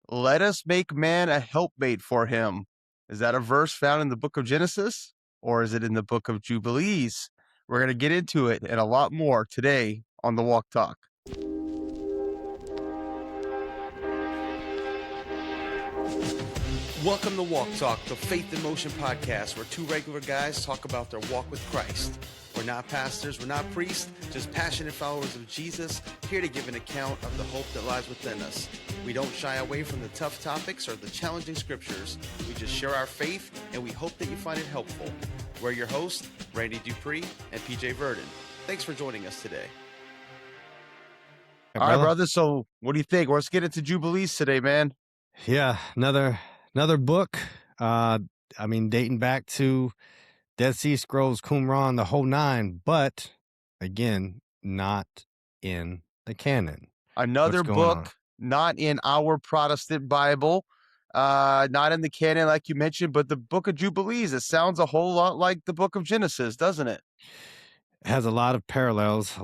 let us make man a helpmate for him. Is that a verse found in the book of Genesis, or is it in the book of Jubilees? We're going to get into it and a lot more today on the Walk Talk. Welcome to Walk Talk, the Faith in Motion podcast, where two regular guys talk about their walk with Christ. We're not pastors, we're not priests, just passionate followers of Jesus, here to give an account of the hope that lies within us. We don't shy away from the tough topics or the challenging scriptures. We just share our faith, and we hope that you find it helpful. We're your hosts, Randy Dupree and PJ Verdon. Thanks for joining us today. All right, brother. So what do you think? Let's get into Jubilees today, man. Yeah, another book. Dating back to Dead Sea Scrolls, Qumran, the whole nine, but again, not in the canon. Another book, not in our Protestant Bible, not in the canon, like you mentioned, but the Book of Jubilees. It sounds a whole lot like the Book of Genesis, doesn't it? It has a lot of parallels,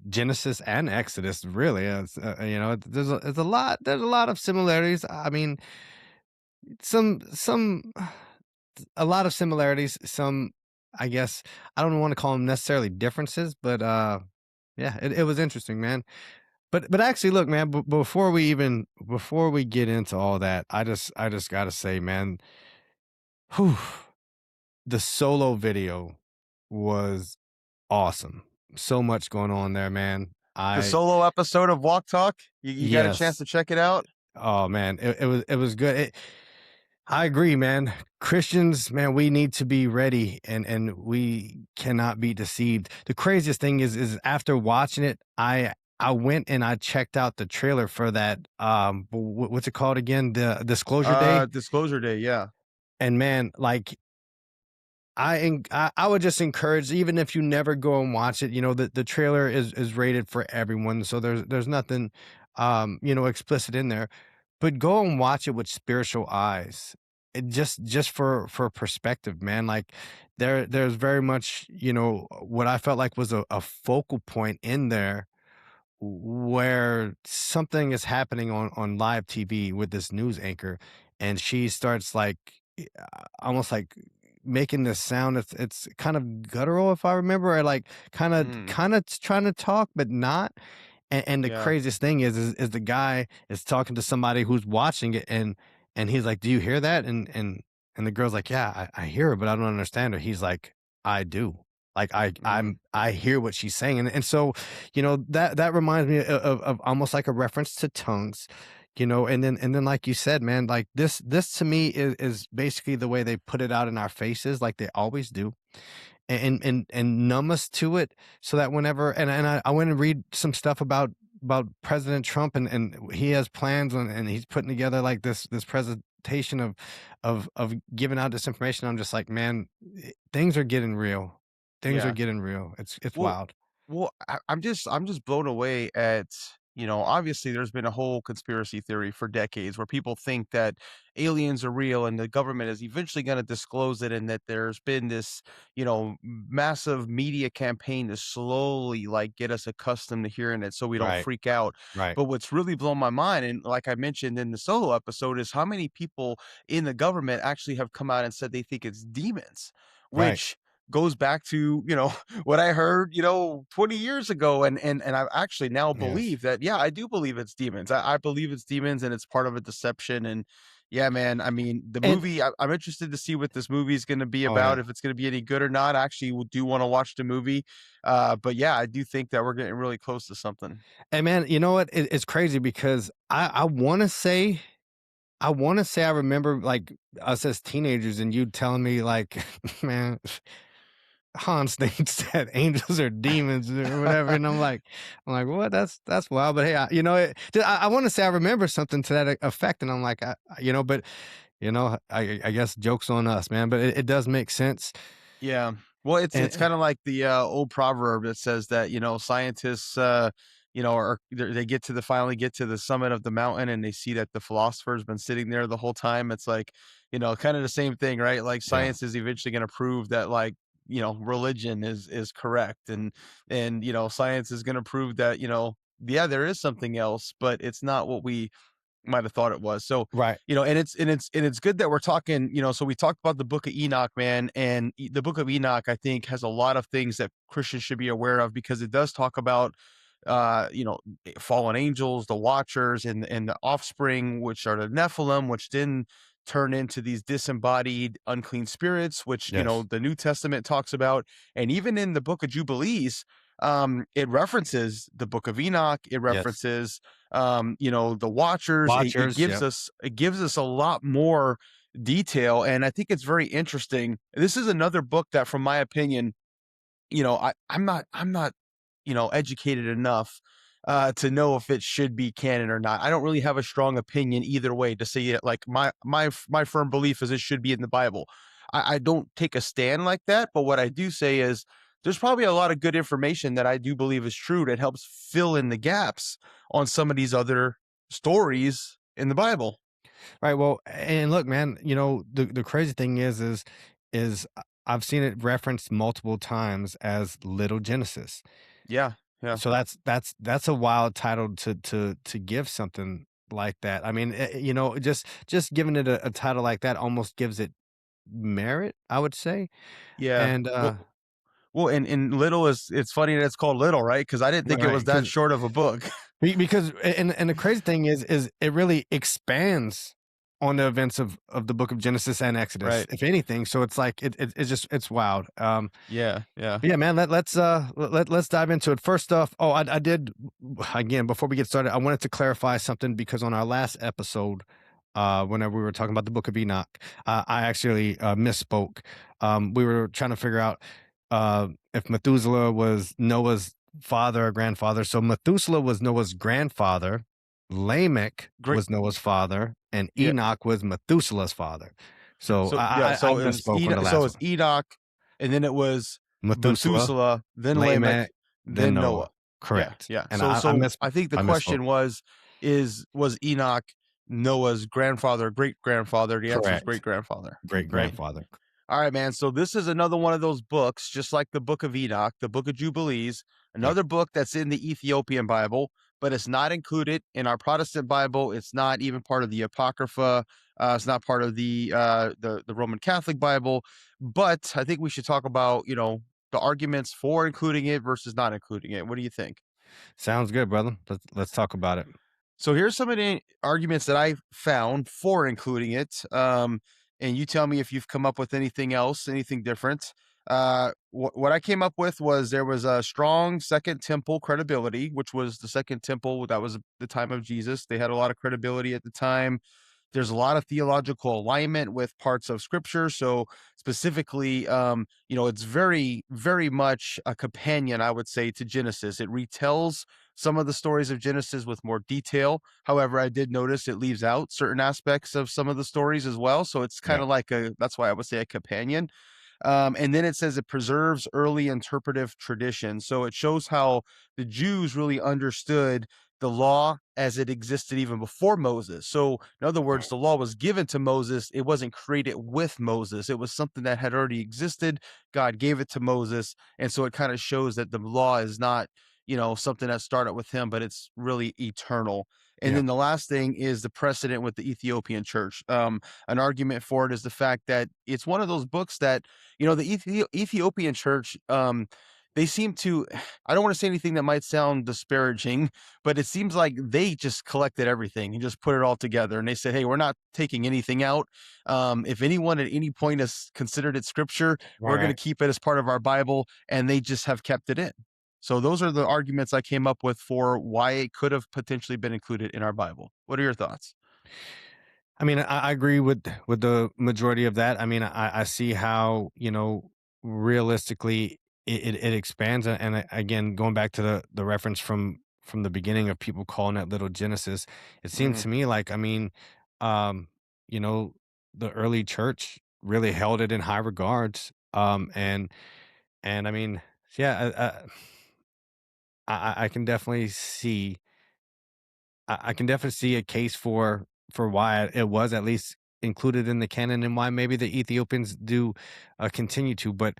Genesis and Exodus, really. There's a lot of similarities. A lot of similarities. Some, I guess, I don't want to call them necessarily differences, but it was interesting, man. But actually, look, man. Before we get into all that, I just gotta say, man, the solo video was awesome. So much going on there, man. The solo episode of Walk Talk. You got a chance to check it out? Oh man, it was good. I agree, man. Christians, man, we need to be ready and we cannot be deceived. The craziest thing is after watching it, I went and I checked out the trailer for that. What's it called again? The Disclosure Day. Disclosure Day, yeah. And man, like, I would just encourage, even if you never go and watch it, the trailer is rated for everyone, so there's nothing explicit in there, but go and watch it with spiritual eyes. It just for perspective, man. Like there's very much what I felt like was a focal point in there where something is happening on live TV with this news anchor, and she starts like almost like making this sound. It's kind of guttural, if I remember, or like kind of trying to talk but not. And the craziest thing is the guy is talking to somebody who's watching it, and he's like, "Do you hear that?" And the girl's like, "Yeah, I hear it, but I don't understand her." He's like, "I do. Like I hear what she's saying." And so, that reminds me of almost like a reference to tongues. And then like you said, man, like this to me is basically the way they put it out in our faces, like they always do, and numb us to it, so that whenever and I went and read some stuff about President Trump, and he has plans and he's putting together like this presentation of giving out this information. I'm just like, man, things are getting real. Things are getting real. It's wild. Well, I'm just blown away at, obviously there's been a whole conspiracy theory for decades where people think that aliens are real and the government is eventually going to disclose it, and that there's been this, massive media campaign to slowly like get us accustomed to hearing it so we don't freak out. Right. But what's really blown my mind, and like I mentioned in the solo episode, is how many people in the government actually have come out and said they think it's demons, which goes back to, what I heard, 20 years ago. And I actually now believe that, I do believe it's demons. I believe it's demons and it's part of a deception. And yeah, man, I mean, the movie, I'm interested to see what this movie is going to be about, if it's going to be any good or not. I actually do want to watch the movie. But yeah, I do think that we're getting really close to something. And man, you know what? It's crazy because I want to say, I remember like us as teenagers and you telling me like, man, Hans thinks that angels are demons or whatever, and I'm like, what? That's wild. But hey, I want to say I remember something to that effect, and I'm like, I guess joke's on us, man. But it does make sense. Yeah. Well, it's kind of like the old proverb that says that, scientists, they finally get to the summit of the mountain and they see that the philosopher's been sitting there the whole time. It's like, kind of the same thing, right? Like science is eventually going to prove that, like, religion is correct, and science is going to prove that, there is something else, but it's not what we might have thought it was. So, Right. and it's good that we're talking, so we talked about the Book of Enoch, man, and the Book of Enoch, I think, has a lot of things that Christians should be aware of because it does talk about fallen angels, the watchers, and the offspring, which are the Nephilim, which then turn into these disembodied unclean spirits, which Yes. the New Testament talks about. And even in the Book of Jubilees, it references the Book of Enoch, it Yes. references the watchers. It Watchers. gives Yep. us a lot more detail, and I think it's very interesting. This is another book that, from my opinion, I'm not educated enough to know if it should be canon or not. I don't really have a strong opinion either way to say it. Like my firm belief is it should be in the Bible. I don't take a stand like that, but what I do say is there's probably a lot of good information that I do believe is true that helps fill in the gaps on some of these other stories in the Bible. Right. Well, and look, man, the crazy thing is I've seen it referenced multiple times as Little Genesis. Yeah, yeah, So that's a wild title to give something like that. I mean, just giving it a title like that almost gives it merit, I would say. yeah. And Well, and little is it's funny that it's called little, right? Because I didn't think it right, was that because short of a book. because and the crazy thing is it really expands on the events of the book of Genesis and Exodus, Right. if anything. So it's like it's just it's wild. Yeah, yeah. But yeah, man, let's dive into it. First off, I did again before we get started, I wanted to clarify something because on our last episode, whenever we were talking about the Book of Enoch, I actually misspoke. We were trying to figure out if Methuselah was Noah's father or grandfather. So Methuselah was Noah's grandfather, Lamech Great. was Noah's father, and Yeah. Enoch was Methuselah's father. So So yeah, I so it was misspoke on the So last it's one. Enoch, and then it was Methuselah, Methuselah, then Lamech, Lamech, then then Noah. Noah. Yeah, Correct. yeah. And So I think the I misspoke. question was Enoch Noah's grandfather, great grandfather? The answer is great Correct. grandfather, Great right? grandfather. All right, man. So this is another one of those books, just like the Book of Enoch, the Book of Jubilees, Yeah. another book that's in the Ethiopian Bible, but it's not included in our Protestant Bible. It's not even part of the Apocrypha. It's not part of the Roman Catholic Bible. But I think we should talk about the arguments for including it versus not including it. What do you think? Sounds good, brother. Let's talk about it. So here's some of the arguments that I found for including it. And you tell me if you've come up with anything else, anything different. What I came up with was there was a strong second temple credibility, which was the second temple that was the time of Jesus. They had a lot of credibility at the time. There's a lot of theological alignment with parts of scripture. So specifically, it's very, very much a companion, I would say, to Genesis. It retells some of the stories of Genesis with more detail. However, I did notice it leaves out certain aspects of some of the stories as well. So it's kind Yeah. of like that's why I would say a companion. And then it says it preserves early interpretive tradition. So it shows how the Jews really understood the law as it existed even before Moses. So, in other words, Right. the law was given to Moses. It wasn't created with Moses. It was something that had already existed. God gave it to Moses. And so it kind of shows that the law is not, something that started with him, but it's really eternal. And Yeah. then the last thing is the precedent with the Ethiopian church. An argument for it is the fact that it's one of those books that the Ethiopian church, they seem to, I don't want to say anything that might sound disparaging, but it seems like they just collected everything and just put it all together. And they said, hey, we're not taking anything out. If anyone at any point has considered it scripture, we're going to Right. keep it as part of our Bible. And they just have kept it in. So those are the arguments I came up with for why it could have potentially been included in our Bible. What are your thoughts? I mean, I agree with the majority of that. I mean, I see how, realistically it expands. And again, going back to the reference from the beginning of people calling it Little Genesis, it seems Mhm. to me like, I mean, um, you know, the early church really held it in high regards. And I mean, yeah, I can definitely see I can definitely see a case for why it was at least included in the canon and why maybe the Ethiopians do continue to, but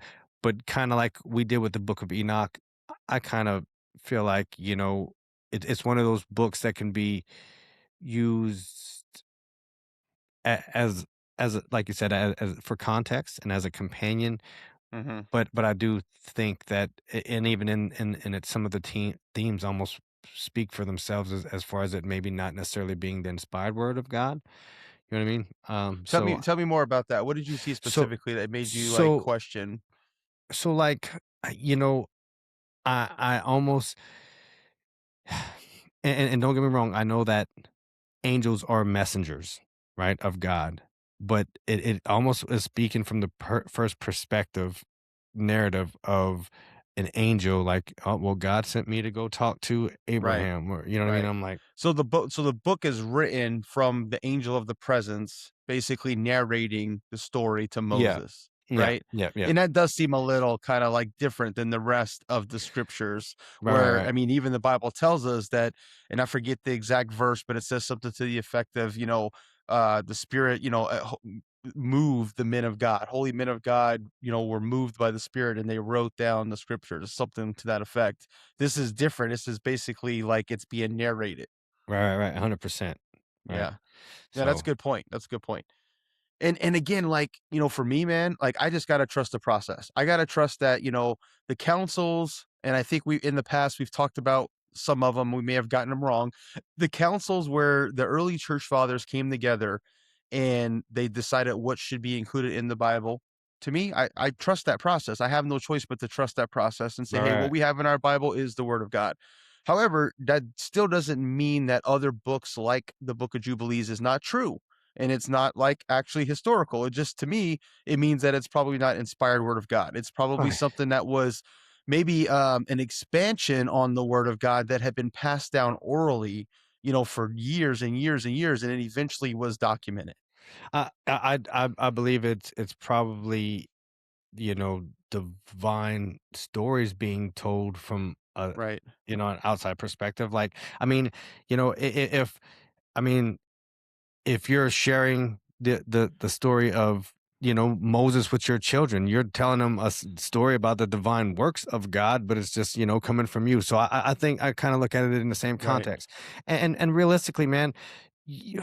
kind of like we did with the Book of Enoch, I kind of feel like it's one of those books that can be used as like you said, as for context and as a companion. Hmm. But I do think that, and even in it, some of the themes almost speak for themselves as far as it maybe not necessarily being the inspired word of God. You know what I mean? Tell me more about that. What did you see So specifically that made you like so question? so like you know, I almost and don't get me wrong, I know that angels are messengers, right, of God, but it almost is speaking from the first perspective narrative of an angel, like, oh well, God sent me to go talk to Right. Abraham, or you know what I mean? Right. I'm like, So the book is written from the angel of the presence, basically narrating the story to yeah, Moses, yeah, right? yeah, yeah, And that does seem a little kind of like different than the rest of the scriptures, right, right, where right, I mean, even the Bible tells us that, and I forget the exact verse, but it says something to the effect of, the Spirit, moved the men of God, holy men of God, were moved by the Spirit, and they wrote down the scriptures, something to that effect. This is different. This is basically like it's being narrated. right, right, 100%, right. Yeah. Yeah, that's a So good point. That's a good point. And again, like, for me, man, like I just gotta trust the process. I gotta trust that, the councils, and I think we in the past we've talked about some of them, we may have gotten them wrong. The councils where the early church fathers came together and they decided what should be included in the Bible. To me, I trust that process. I have no choice but to trust that process and say, right, hey, right, what right. we have in our Bible is the word of God. However, that still doesn't mean that other books like the Book of Jubilees is not true and it's not like actually historical. It just, to me, it means that it's probably not inspired word of God. It's probably Okay. something that was maybe an expansion on the word of God that had been passed down orally, for years and years and years, and it eventually was documented. I believe it's probably, divine stories being told from a, Right. an outside perspective. Like, I mean, if I mean, if you're sharing the story of, Moses with your children, you're telling them a story about the divine works of God, but it's just, coming from you. So I think I kind of look at it in the same Right. context. And realistically, man, you,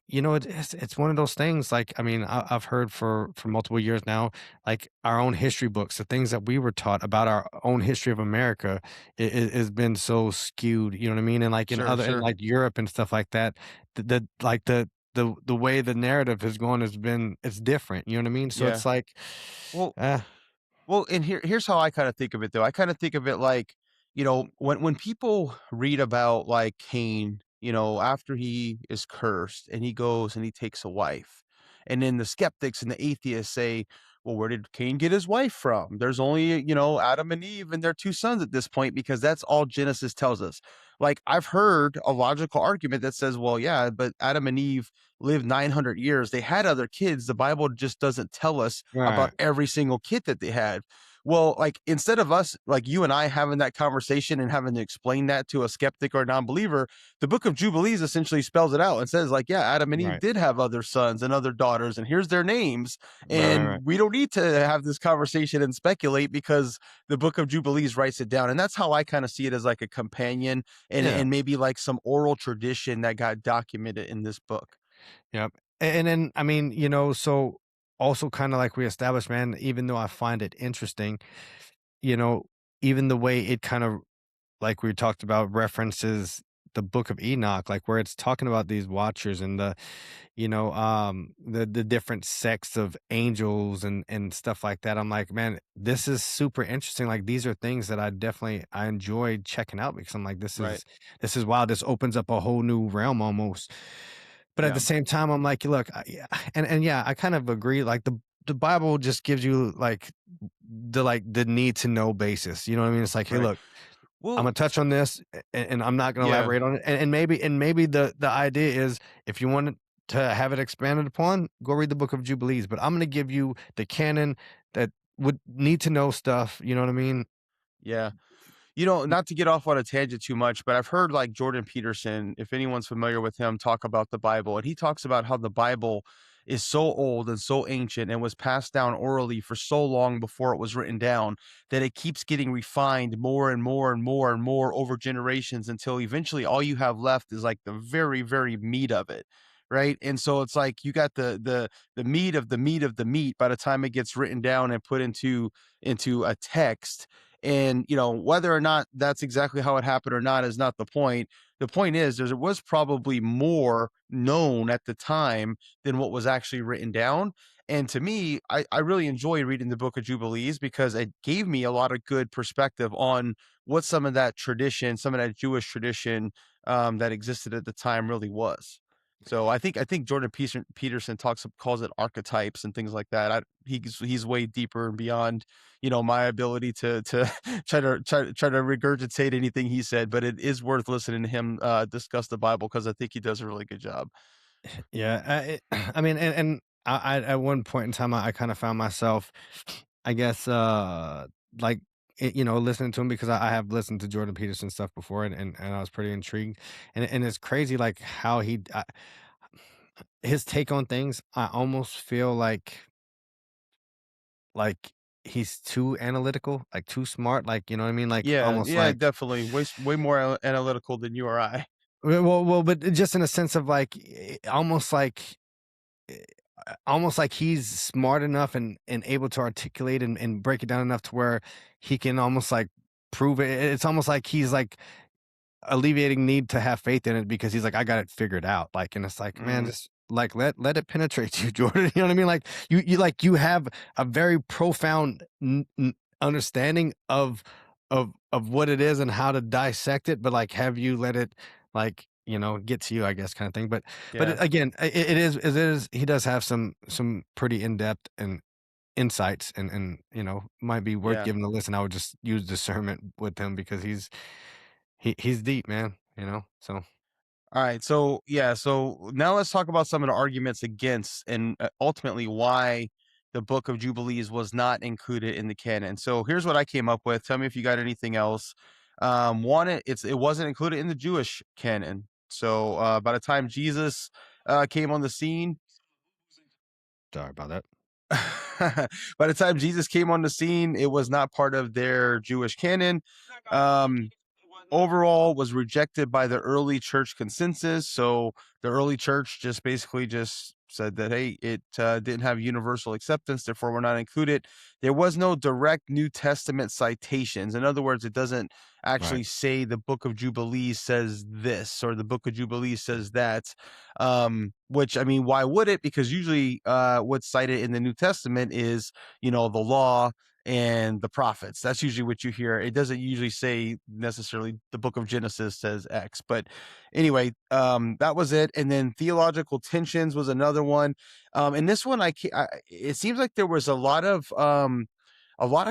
it's one of those things. Like, I mean, I've heard for multiple years now, like our own history books, the things that we were taught about our own history of America, it has been so skewed. You know what I mean? And like Sure. in Sure. like Europe and stuff like that, like the way the narrative has gone has been, it's different, you know what I mean? So Yeah. it's like, Well, uh, and here's how I kind of think of it though. I kind of think of it like, when people read about like Cain, after he is cursed and he goes and he takes a wife. And then the skeptics and the atheists say, well, where did Cain get his wife from? There's only, Adam and Eve and their two sons at this point because that's all Genesis tells us. Like I've heard a logical argument that says, well, yeah, but Adam and Eve lived 900 years. They had other kids. The Bible just doesn't tell us about right, every single kid that they had. Well, like instead of us, like you and I having that conversation and having to explain that to a skeptic or a non-believer, the Book of Jubilees essentially spells it out and says, like, yeah, Adam and Eve right, did have other sons and other daughters, and here's their names. right, And right. we don't need to have this conversation and speculate because the Book of Jubilees writes it down. And that's how I kind of see it as like a companion Yeah, and maybe like some oral tradition that got documented in this book. yep. And then, I mean, so also kind of like we established, man, even though I find it interesting, you know, even the way it kind of, like we talked about, references the Book of Enoch, like where it's talking about these watchers and the different sects of angels and stuff like that. I'm like, man, this is super interesting. Like, these are things that I enjoy checking out, because I'm like, Right. this is wild. This opens up a whole new realm almost. But at Yeah. the same time, I'm like, look, yeah, and yeah, I kind of agree. Like, the Bible just gives you like the need to know basis. You know what I mean? It's like, hey, Right. look, I'm Well, gonna touch on this, and I'm not gonna yeah. elaborate on it. And maybe the idea is, if you want to have it expanded upon, go read the Book of Jubilees. But I'm gonna give you the canon that would need to know stuff. You know what I mean? Yeah. Not to get off on a tangent too much, but I've heard like Jordan Peterson, if anyone's familiar with him, talk about the Bible. And he talks about how the Bible is so old and so ancient and was passed down orally for so long before it was written down that it keeps getting refined more and more and more and more over generations until eventually all you have left is like the very, very meat of it. Right. And so it's like you got the meat of the meat of the meat by the time it gets written down and put into a text. And whether or not that's exactly how it happened or not is not the point. The point is there was probably more known at the time than what was actually written down. And to me, I really enjoy reading the Book of Jubilees because it gave me a lot of good perspective on what some of that tradition, some of that Jewish tradition that existed at the time really was. So I think Jordan Peterson calls it archetypes and things like that. He's way deeper and beyond my ability to try to regurgitate anything he said, but it is worth listening to him discuss the Bible because I think he does a really good job. Yeah, I mean, and at one point in time, I kind of found myself, I guess, like, listening to him because I have listened to Jordan Peterson stuff before, and I was pretty intrigued, and it's crazy, like how his take on things. I almost feel like he's too analytical, like too smart, like you know what I mean, like Yeah, almost yeah, like definitely. Way more analytical than you or I. well, but just in a sense of like eh, almost like he's smart enough and able to articulate and break it down enough to where he can almost like prove it. It's almost like he's like alleviating need to have faith in it because he's like, I got it figured out. Like, and it's like, man, Mhm. just like let it penetrate you, Jordan. You know what I mean? Like you have a very profound understanding of what it is and how to dissect it, but like have you let it like get to you, I guess, kind of thing. But Yeah, again, it is he does have some pretty in depth and insights and might be worth yeah. giving a listen. I would just use discernment with him because he's deep, man, so All right. So, yeah. So now let's talk about some of the arguments against and ultimately why the Book of Jubilees was not included in the canon. So here's what I came up with. Tell me if you got anything else. One, it wasn't included in the Jewish canon. So by the time Jesus came on the scene, sorry about that. by the time Jesus came on the scene, it was not part of their Jewish canon. Um, Overall was rejected by the early church consensus. So the early church just basically just said that, hey, it didn't have universal acceptance, therefore we're not included. There was no direct New Testament citations. In other words, it doesn't Right, actually say the Book of Jubilees says this or the Book of Jubilees says that. Which I mean, why would it? Because usually what's cited in the New Testament is, the law and the prophets. That's usually what you hear. It doesn't usually say necessarily the book of Genesis says X, but anyway, that was it. And then theological tensions was another one. And this one, it seems like there was a lot of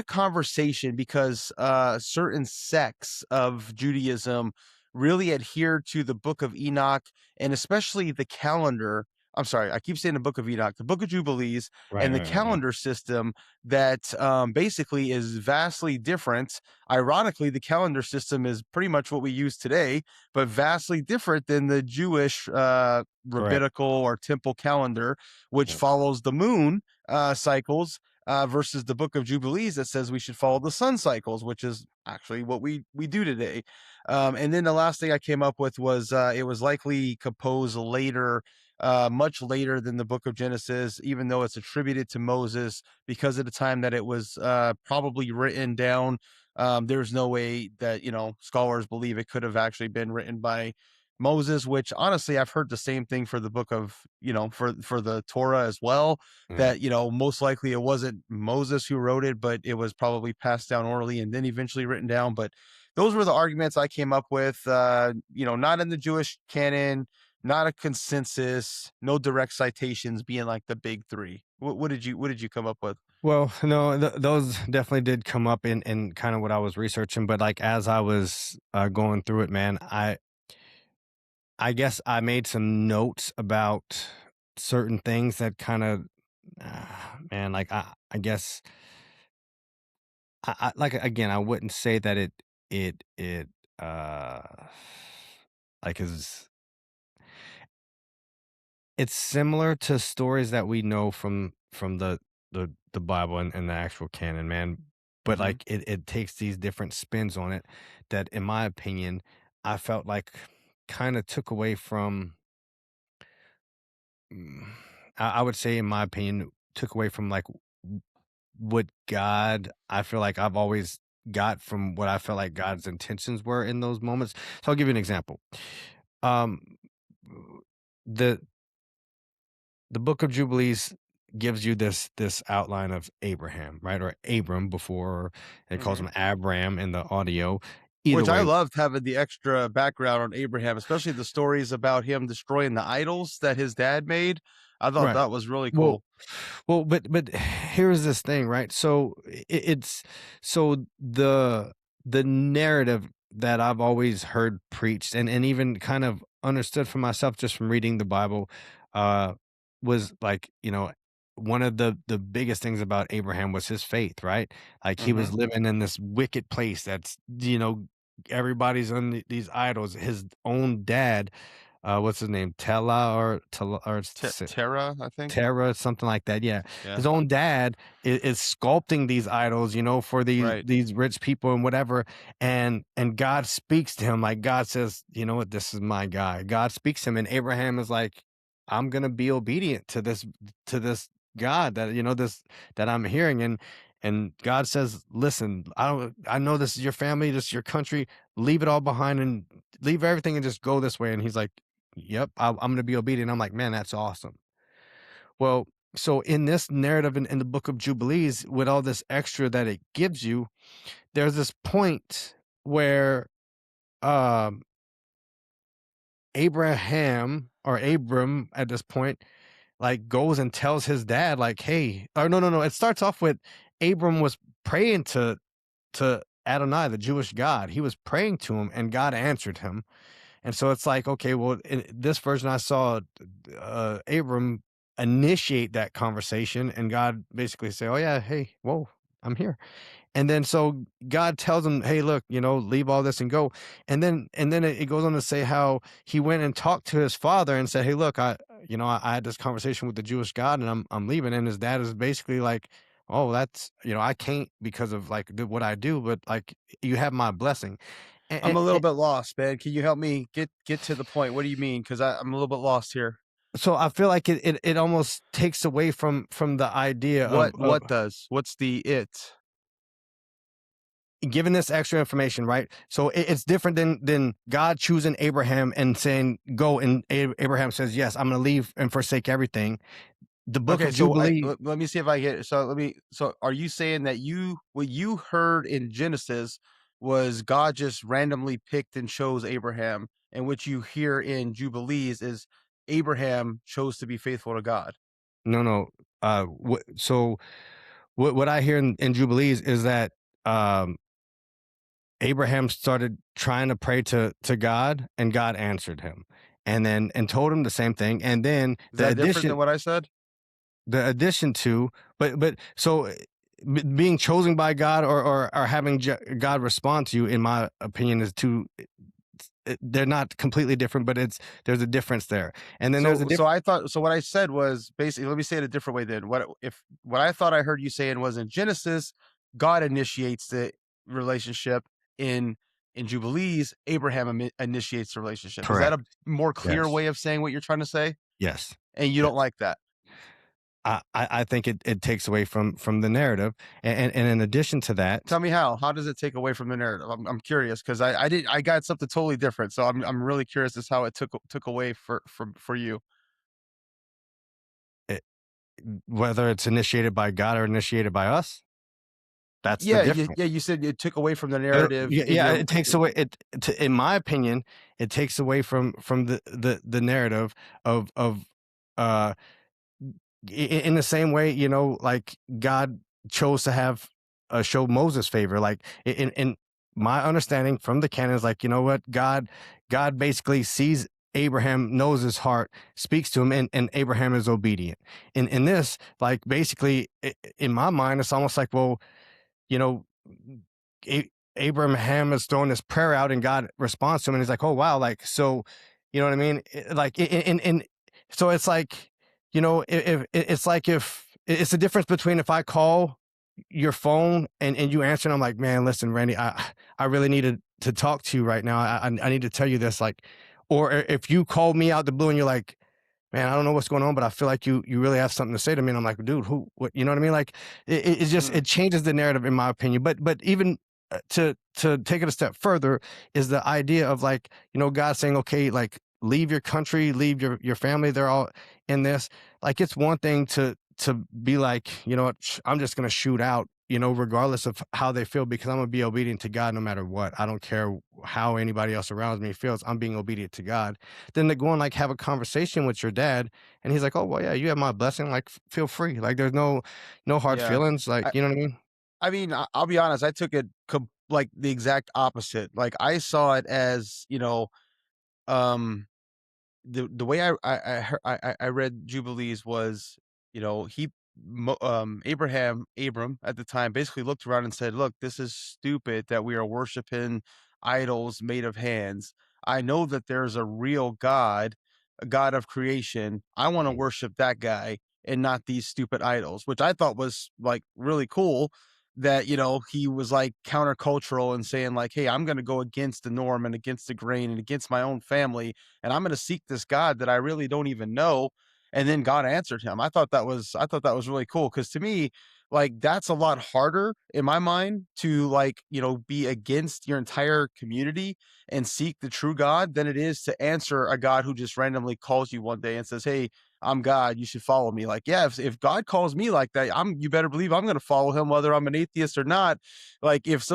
conversation because certain sects of Judaism really adhere to the Book of Enoch and especially the calendar. I'm sorry, I keep saying the Book of Enoch, the Book of Jubilees, right, and the right, right, right. calendar system that basically is vastly different. Ironically, the calendar system is pretty much what we use today, but vastly different than the Jewish Correct. rabbinical or temple calendar, which Yep. follows the moon cycles versus the Book of Jubilees that says we should follow the sun cycles, which is actually what we do today. And then the last thing I came up with was it was likely composed later, much later than the Book of Genesis, even though it's attributed to Moses because of the time that it was probably written down. There's no way that scholars believe it could have actually been written by Moses, which honestly I've heard the same thing for the book of for the Torah as well, Yeah. that most likely it wasn't Moses who wrote it, but it was probably passed down orally and then eventually written down. But those were the arguments I came up with. Not in the Jewish canon, not a consensus, no direct citations being like the big three. What did you come up with? Well, no, those definitely did come up in kind of what I was researching, but like as I was going through it, man, I guess I made some notes about certain things that kind of, man, like I guess like again, I wouldn't say that it uh like is It's similar to stories that we know from the Bible and the actual canon, man, but, Hmm. like, it takes these different spins on it that, in my opinion, I felt like kinda took away from, mm, I would say, in my opinion, took away from, like, what God I feel like I've always got from what I felt like God's intentions were in those moments. So I'll give you an example. Um, the the Book of Jubilees gives you this outline of Abraham, right? Or Abram before it calls Hmm. him Abram in the audio. Either Which I way, loved having the extra background on Abraham, especially the stories about him destroying the idols that his dad made. I thought right. that was really Well, cool. but here's this thing, right? So it's so the narrative that I've always heard preached and even kind of understood for myself just from reading the Bible, uh, was like, one of the biggest things about Abraham was his faith, right? Like he Hmm. was living in this wicked place that's, everybody's on these idols. His own dad, what's his name? Tela or Terra, I think. Terra, something like that, yeah. Yeah, His own dad is sculpting these idols, for these right. these rich people and whatever, and God speaks to him, like, God says, "You know what? This is my guy." God speaks to him, and Abraham is like, "I'm gonna be obedient to this God this that I'm hearing," and God says, "Listen, I know this is your family, this is your country, leave it all behind and leave everything and just go this way," and he's like, "Yep, I'm gonna be obedient." I'm like, "Man, that's awesome." Well, so in this narrative in the Book of Jubilees, with all this extra that it gives you, there's this point where um, Abraham or Abram at this point, like, goes and tells his dad, like, "Hey," or no, no, no. It starts off with Abram was praying to Adonai, the Jewish God. He was praying to him, and God answered him. And so it's like, okay, well, in this version, I saw Abram initiate that conversation, and God basically say, "Oh yeah, hey, whoa, I'm here." And then so God tells him, "Hey, look, leave all this and go." And then it goes on to say how he went and talked to his father and said, "Hey, look, I had this conversation with the Jewish God, and I'm leaving." And his dad is basically like, "Oh, that's I can't because of like what I do, but like you have my blessing." I'm And, a little bit lost, man. Can you help me get to the point? What do you mean? Because I'm a little bit lost here. So I feel like it almost takes away from the idea of What does? What's the it? giving this extra information, right? So it's different than God choosing Abraham and saying go, and Abraham says yes, I'm going to leave and forsake everything. The Book Okay, of so Jubilee, let me see if I get it. So let me. So are you saying that what you heard in Genesis was God just randomly picked and chose Abraham, and what you hear in Jubilees is Abraham chose to be faithful to God? no, no. So what I hear in Jubilees is that um, Abraham started trying to pray to God, and God answered him, and told him the same thing, and then Is the that different addition than what I said? The addition to, but so being chosen by God or having God respond to you, in my opinion, is two. They're not completely different, but there's a difference there, and then there's a So different. I thought so what I said was basically let me say it a different way then. What I thought I heard you saying was in Genesis, God initiates the relationship in Jubilees, Abraham initiates the relationship. Is that a Correct. more clear Yes. way of saying what you're trying to say? Yes. And you don't Yes. like that? I think it takes away from the narrative, and in addition to that, Tell me how. How does it take away from the narrative? I'm curious because I got something totally different. So I'm really curious as how it took away for you. it, whether it's initiated by God or initiated by us, that's the Yeah, difference. yeah. You said it took away from the narrative Yeah, in yeah, your. it takes away in my opinion, it takes away from the narrative of uh in the same way, like God chose to have show Moses favor. Like in my understanding from the canon is like, you know what, God basically sees Abraham, knows his heart, speaks to him, and Abraham is obedient. In this, like basically, in my mind, it's almost like, well, you know, A- Abraham is throwing this prayer out, and God responds to him, and he's like, "Oh wow!" Like so, you know what I mean? Like in So it's like, if it's like, if it's the difference between if I call your phone and you answer and I'm like, man, listen, Randy, I really needed to talk to you right now. I need to tell you this, like, or if you call me out the blue and you're like, man, I don't know what's going on, but I feel like you really have something to say to me. And I'm like, dude, what, you know what I mean? Like, it just, Mm, it changes the narrative in my opinion. But even to take it a step further is the idea of, like, God saying, okay, like, leave your country, leave your family. They're all in this. Like, it's one thing to be like, you know what, I'm just going to shoot out, regardless of how they feel, because I'm going to be obedient to God no matter what. I don't care how anybody else around me feels. I'm being obedient to God. Then to go and, like, have a conversation with your dad, and he's like, oh, well, yeah, you have my blessing. Like, feel free. Like, there's no hard yeah. feelings. Like, I you know what I mean? I mean, I'll be honest, I took it like the exact opposite. Like I saw it as, um the way I read Jubilees was, Abram at the time basically looked around and said, "Look, this is stupid that we are worshiping idols made of hands. I know that there's a real God, a God of creation. I want to worship that guy and not these stupid idols," which I thought was like really cool. That he was like countercultural and saying like, "Hey, I'm going to go against the norm and against the grain and against my own family, and I'm going to seek this God that I really don't even know." And then God answered him. I thought that was really cool, because to me, like, that's a lot harder in my mind to, like, be against your entire community and seek the true God than it is to answer a God who just randomly calls you one day and says, "Hey, I'm God, you should follow me." Like, yeah, if God calls me like that, you better believe I'm going to follow him whether I'm an atheist or not. Like, if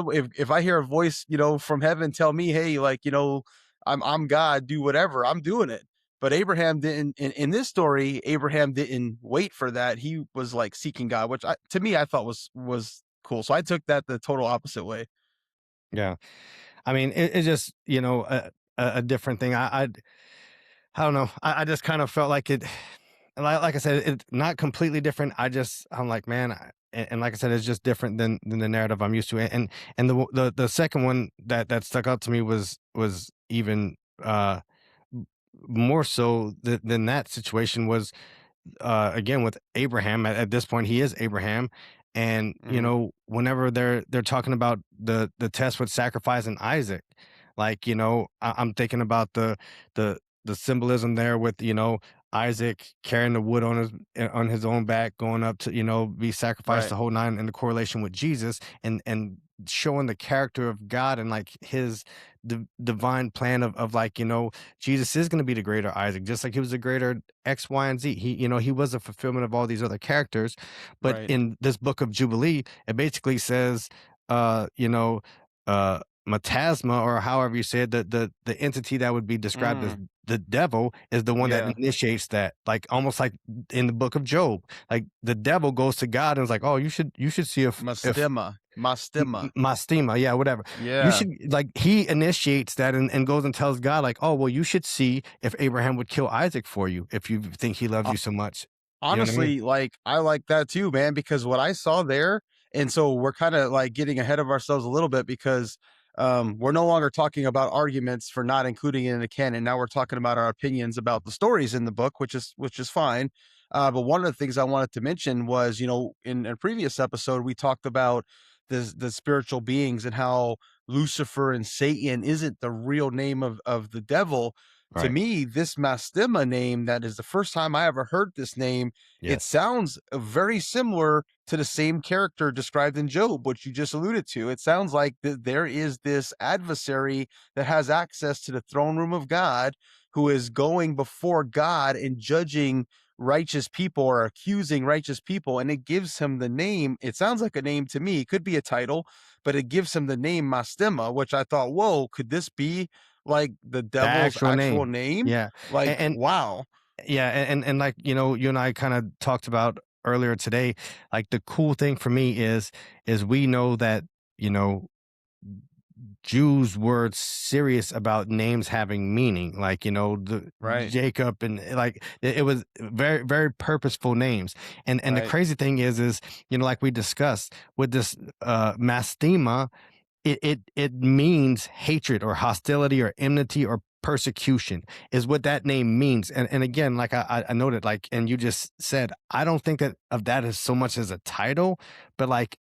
I hear a voice, from heaven tell me, "Hey, like, I'm God, do whatever," I'm doing it. But Abraham didn't in this story, Abraham didn't wait for that. He was like seeking God, which to me I thought was cool. So I took that the total opposite way. Yeah. I mean, it's just, a different thing. I don't know. I just kind of felt like it, like I said, it's not completely different. I'm like, man, and like I said, it's just different than the narrative I'm used to. And the second one that stuck out to me was even more so than that situation was, again, with Abraham. At this point, he is Abraham, and Mhm. whenever they're talking about the test with sacrificing Isaac, like, I'm thinking about the the symbolism there with, Isaac carrying the wood on his own back, going up to, be sacrificed, Right. the whole nine, and the correlation with Jesus, and showing the character of God, and, like, his divine plan of, like, Jesus is going to be the greater Isaac, just like he was the greater X, Y, and Z. He was a fulfillment of all these other characters. But Right. in this book of Jubilee, it basically says, uh, you know, Matasma, or however you say it, the entity that would be described as Mm, the devil, is the one that yeah. initiates that, like, almost like in the book of Job. Like, the devil goes to God and is like, oh, you should see if Mastema. Mastema. Mastima, yeah, whatever. You Yeah. should, like, he initiates that, and goes and tells God, like, oh, well, you should see if Abraham would kill Isaac for you if you think he loves you so much. You know what I mean? Honestly, like, I like that too, man, because what I saw there, and so we're kinda, like, getting ahead of ourselves a little bit because, we're no longer talking about arguments for not including it in the canon. Now we're talking about our opinions about the stories in the book, which is fine. But one of the things I wanted to mention was, in a previous episode, we talked about the spiritual beings and how Lucifer and Satan isn't the real name of the devil. To Right. me, this Mastema name, that is the first time I ever heard this name, it Yes. sounds very similar to the same character described in Job, which you just alluded to. It sounds like there is this adversary that has access to the throne room of God, who is going before God and judging righteous people or accusing righteous people. And it gives him the name. It sounds like a name to me. It could be a title, but it gives him the name Mastema, which I thought, whoa, could this be like the The devil's actual actual name. name? Yeah. Like, And wow. yeah, and like, you and I kind of talked about earlier today, like, the cool thing for me is we know that, you know, Jews were serious about names having meaning, like, the Right, Jacob, and, like, it was very, very purposeful names. And the right. crazy thing is, like we discussed with this mastema, it means hatred or hostility or enmity or persecution is what that name means. And again, like I noted, like, and you just said, I don't think that of that as so much as a title, but like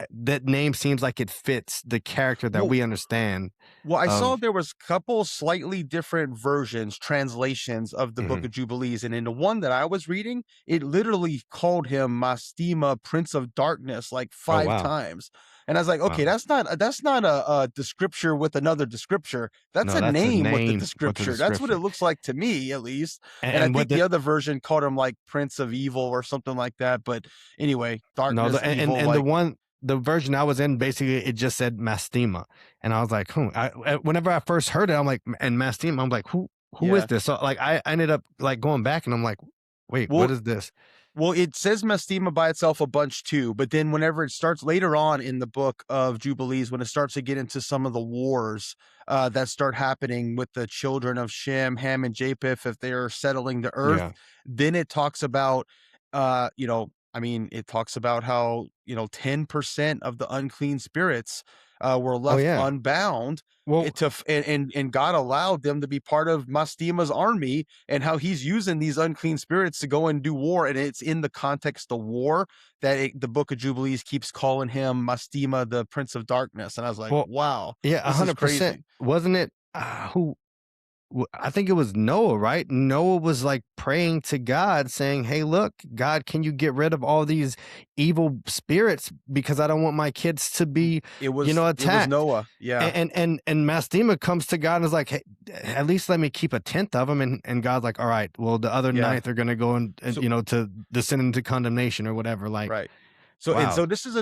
that name seems like it fits the character that Well, we understand I saw of. there was a couple slightly different versions, translations of the Book Mhm. of Jubilees, and in the one that I was reading, it literally called him Mastima, Prince of Darkness, like Oh 5 wow. times. And I was like, okay, Wow. that's not a descriptor with another descriptor. That's No, a that's a name with the name with the descriptor. That's what it description. looks like to me, at least. And I And what think the the other version called him like Prince of Evil or something like that. But anyway, no, darkness, evil, and like the version I was in, basically it just said Mastema, and I was like, whenever I first heard it, I'm like, and Mastema, I'm like, who is yeah. this? So like I ended up like going back, and I'm like, wait, what Well, is this? Well, it says Mestima by itself a bunch too, but then whenever it starts later on in the Book of Jubilees, when it starts to get into some of the wars that start happening with the children of Shem, Ham, and Japheth, if they are settling the earth, Yeah. then it talks about, it talks about how 10% of the unclean spirits were Oh left yeah. unbound. Well, And God allowed them to be part of Mastima's army, and how he's using these unclean spirits to go and do war. And it's in the context of war that the Book of Jubilees keeps calling him Mastima, the Prince of Darkness. And I was like, well, wow, yeah, this is 100%. crazy. Wasn't it? Who I think it was Noah, right? Noah was like praying to God, saying, "Hey, look, God, can you get rid of all these evil spirits because I don't want my kids to be, It was attacked." Noah. Yeah. And Mastema comes to God and is like, "Hey, at least let me keep a tenth of them." And God's like, "All right, well, the other Yeah. ninth are going to go and So to descend into condemnation or whatever." Like, right. So wow, this is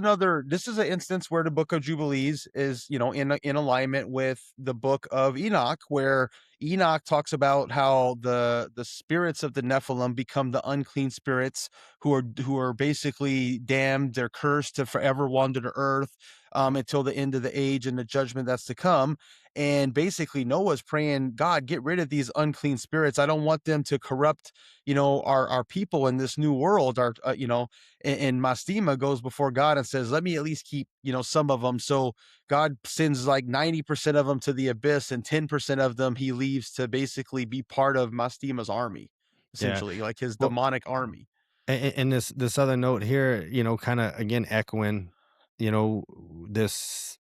an instance where the Book of Jubilees is, in alignment with the Book of Enoch, where Enoch talks about how the spirits of the Nephilim become the unclean spirits who are basically damned. They're cursed to forever wander the earth until the end of the age and the judgment that's to come. And basically Noah's praying, God, get rid of these unclean spirits. I don't want them to corrupt, our people in this new world. And Mastima goes before God and says, let me at least keep, some of them. So God sends like 90% of them to the abyss, and 10% of them he leaves to basically be part of Mastima's army, yeah. essentially, like his Well, demonic army. and this other note here, kind of again echoing, you know, this,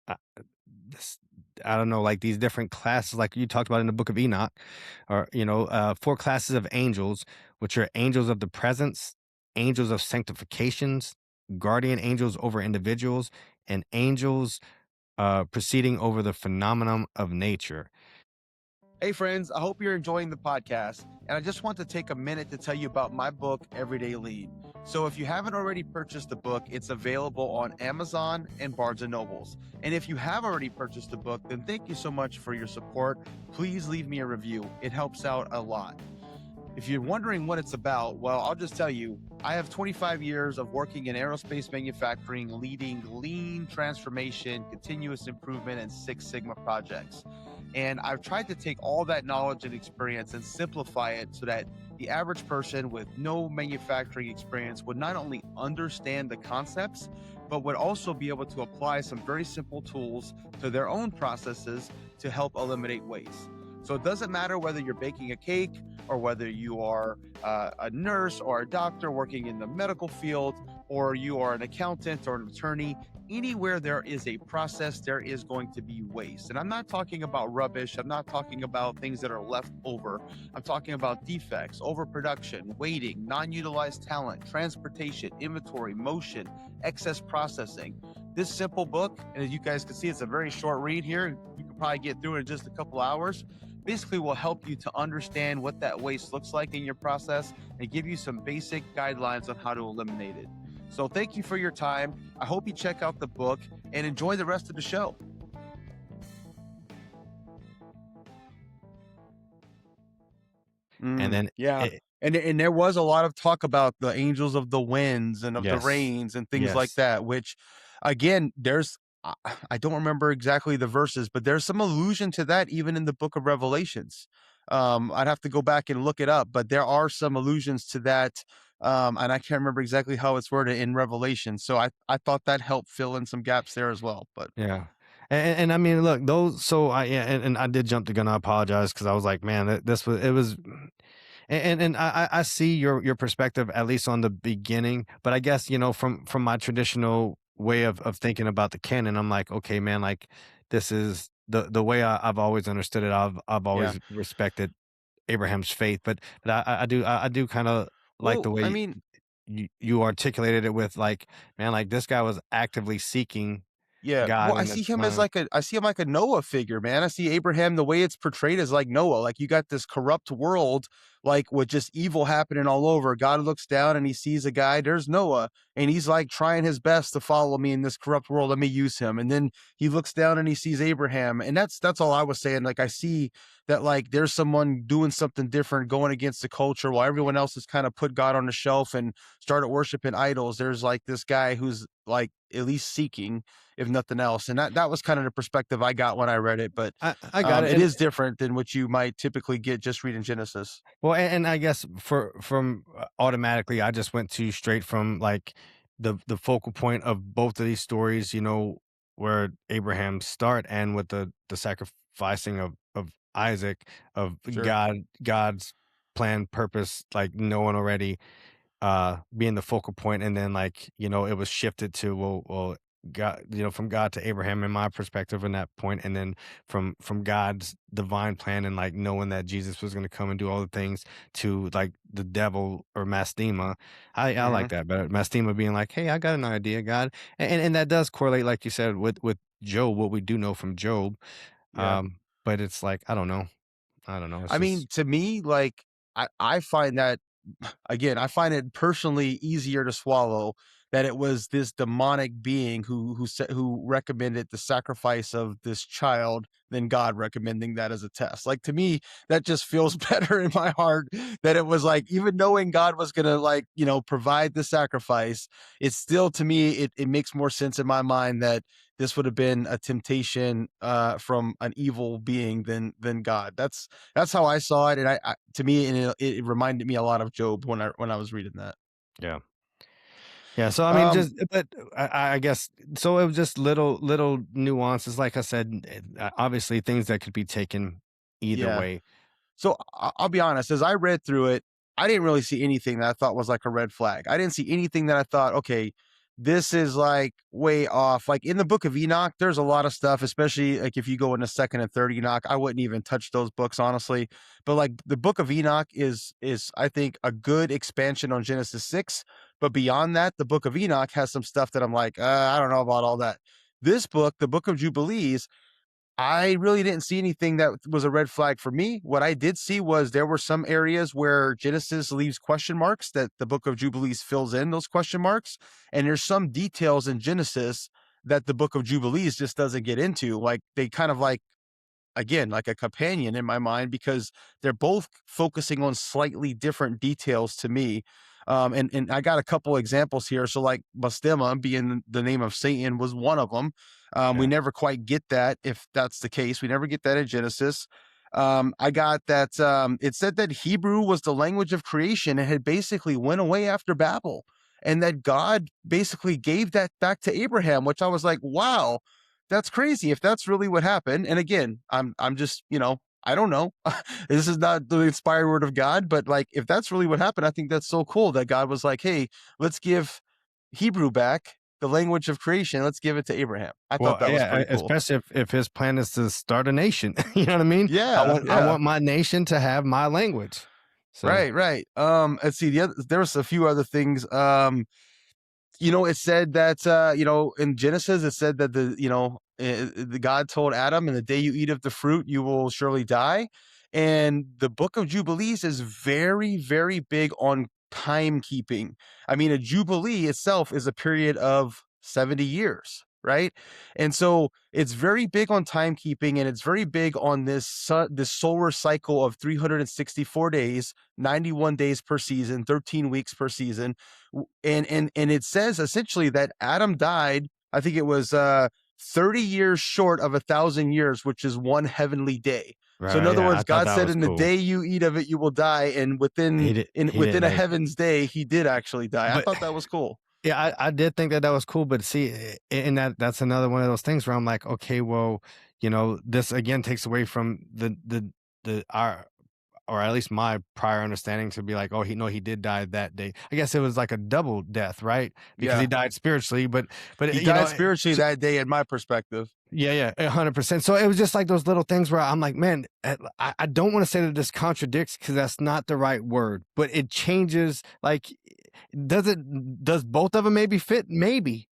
uh, this, I don't know, like these different classes, like you talked about in the Book of Enoch, or 4 classes of angels, which are angels of the presence, angels of sanctifications, guardian angels over individuals, and angels proceeding over the phenomenon of nature. Hey, friends, I hope you're enjoying the podcast. And I just want to take a minute to tell you about my book, Everyday Lead. So if you haven't already purchased the book, it's available on Amazon and Barnes and Nobles. And if you have already purchased the book, then thank you so much for your support. Please leave me a review. It helps out a lot. If you're wondering what it's about, well, I'll just tell you, I have 25 years of working in aerospace manufacturing, leading lean transformation, continuous improvement, and Six Sigma projects. And I've tried to take all that knowledge and experience and simplify it so that the average person with no manufacturing experience would not only understand the concepts, but would also be able to apply some very simple tools to their own processes to help eliminate waste. So it doesn't matter whether you're baking a cake or whether you are a nurse or a doctor working in the medical field, or you are an accountant or an attorney. Anywhere there is a process, there is going to be waste. And I'm not talking about rubbish. I'm not talking about things that are left over. I'm talking about defects, overproduction, waiting, non-utilized talent, transportation, inventory, motion, excess processing. This simple book, and as you guys can see, it's a very short read here. You can probably get through it in just a couple hours. Basically will help you to understand what that waste looks like in your process and give you some basic guidelines on how to eliminate it. So thank you for your time. I hope you check out the book and enjoy the rest of the show. And then, Yeah. it, And there was a lot of talk about the angels of the winds and of the yes, rains and things like yes, that, which again, I don't remember exactly the verses, but there's some allusion to that even in the book of Revelations. I'd have to go back and look it up, but there are some allusions to that. And I can't remember exactly how it's worded in Revelation. So I thought that helped fill in some gaps there as well. But yeah. And I mean, look, those. So and I did jump the gun. I apologize because I was like, man, this was it was. And I see your perspective at least on the beginning, but I guess from my traditional way of thinking about the canon, I'm like, okay, man, like this is the way I've always understood it. I've Yeah. always respected Abraham's faith, but I do kind of like Well, the I way mean, you articulated it with like, man, like this guy was actively seeking yeah, God well, in the I see him like a Noah figure, man. I see Abraham the way it's portrayed as like Noah. Like you got this corrupt world, like with just evil happening all over. God looks down and he sees a guy, there's Noah, and he's like trying his best to follow me in this corrupt world. Let me use him. And then he looks down and he sees Abraham. And that's all I was saying. Like I see that like there's someone doing something different, going against the culture while everyone else has kind of put God on the shelf and started worshiping idols. There's like this guy who's like at least seeking, if nothing else. And that was kind of the perspective I got when I read it. But I got it. it And is different than what you might typically get just reading Genesis. well, and I guess from automatically, I just went to straight from like the focal point of both of these stories, where Abraham start and with the sacrificing of Isaac, of Sure. God's plan, purpose, like knowing already, being the focal point, and then like it was shifted to well God, from God to Abraham in my perspective in that point, and then from God's divine plan and like knowing that Jesus was going to come and do all the things to like the devil or Mastema. I like Hmm. that better. Mastema being like, hey, I got an idea, God, and that does correlate, like you said, with Job, what we do know from Job. Yeah. But it's like I don't know. It's I mean, just to me, like I find that again, I find it personally easier to swallow that it was this demonic being who recommended the sacrifice of this child than God recommending that as a test. Like to me, that just feels better in my heart that it was like even knowing God was gonna like provide the sacrifice, it's still to me it makes more sense in my mind that this would have been a temptation from an evil being than God. That's how I saw it, and I to me, and it reminded me a lot of Job when I was reading that. yeah. Yeah, so I mean, Um, just but I guess so. It was just little nuances, like I said. Obviously, things that could be taken either yeah. way. So I'll be honest, as I read through it, I didn't really see anything that I thought was like a red flag. I didn't see anything that I thought, okay, this is like way off. Like in the Book of Enoch, there's a lot of stuff, especially like if you go into second and third Enoch, I wouldn't even touch those books honestly. But like the Book of Enoch is I think a good expansion on Genesis 6. But beyond that, the Book of Enoch has some stuff that I'm like, I don't know about all that. This book, the Book of Jubilees, I really didn't see anything that was a red flag for me. What I did see was there were some areas where Genesis leaves question marks that the Book of Jubilees fills in those question marks. And there's some details in Genesis that the Book of Jubilees just doesn't get into. Like they kind of like, again, like a companion in my mind because they're both focusing on slightly different details to me. And I got a couple examples here. So like Bastema being the name of Satan was one of them. We Yeah, never quite get that if that's the case. We never get that in Genesis. I got that it said that Hebrew was the language of creation and had basically went away after Babel, and that God basically gave that back to Abraham, which I was like, wow, that's crazy if that's really what happened. And again, I'm just, I don't know. This is not the inspired word of God, but like if that's really what happened, I think that's so cool that God was like, "Hey, let's give Hebrew back, the language of creation. Let's give it to Abraham." I thought well, that was yeah, pretty cool. especially if his plan is to start a nation. You know what I mean? Yeah, I yeah. want my nation to have my language. So Right, right. Let's see. There was a few other things. It said that in Genesis it said that the God told Adam, "In the day you eat of the fruit, you will surely die." And the Book of Jubilees is very, very big on timekeeping. I mean, a jubilee itself is a period of 70 years, right? And so it's very big on timekeeping, and it's very big on this solar cycle of 364 days, 91 days per season, 13 weeks per season. And it says essentially that Adam died, I think it was 30 years short of 1,000 years, which is one heavenly day. So in right, other yeah, I words, thought God that said, was "In the cool. day you eat of it, you will die." And He did he within didn't a make, heaven's day, he did actually die. I but thought that was cool. Yeah, I did think that that was cool, but see, and that's another one of those things where I'm like, okay, well, this again takes away from the our or at least my prior understanding to be like, oh, he did die that day. I guess it was like a double death, right? Because he Yeah. died spiritually, but He you died know, spiritually that day in my perspective. yeah, 100%. So it was just like those little things where I'm like, man, I don't want to say that this contradicts because that's not the right word, but it changes. Like, does both of them maybe fit? Maybe,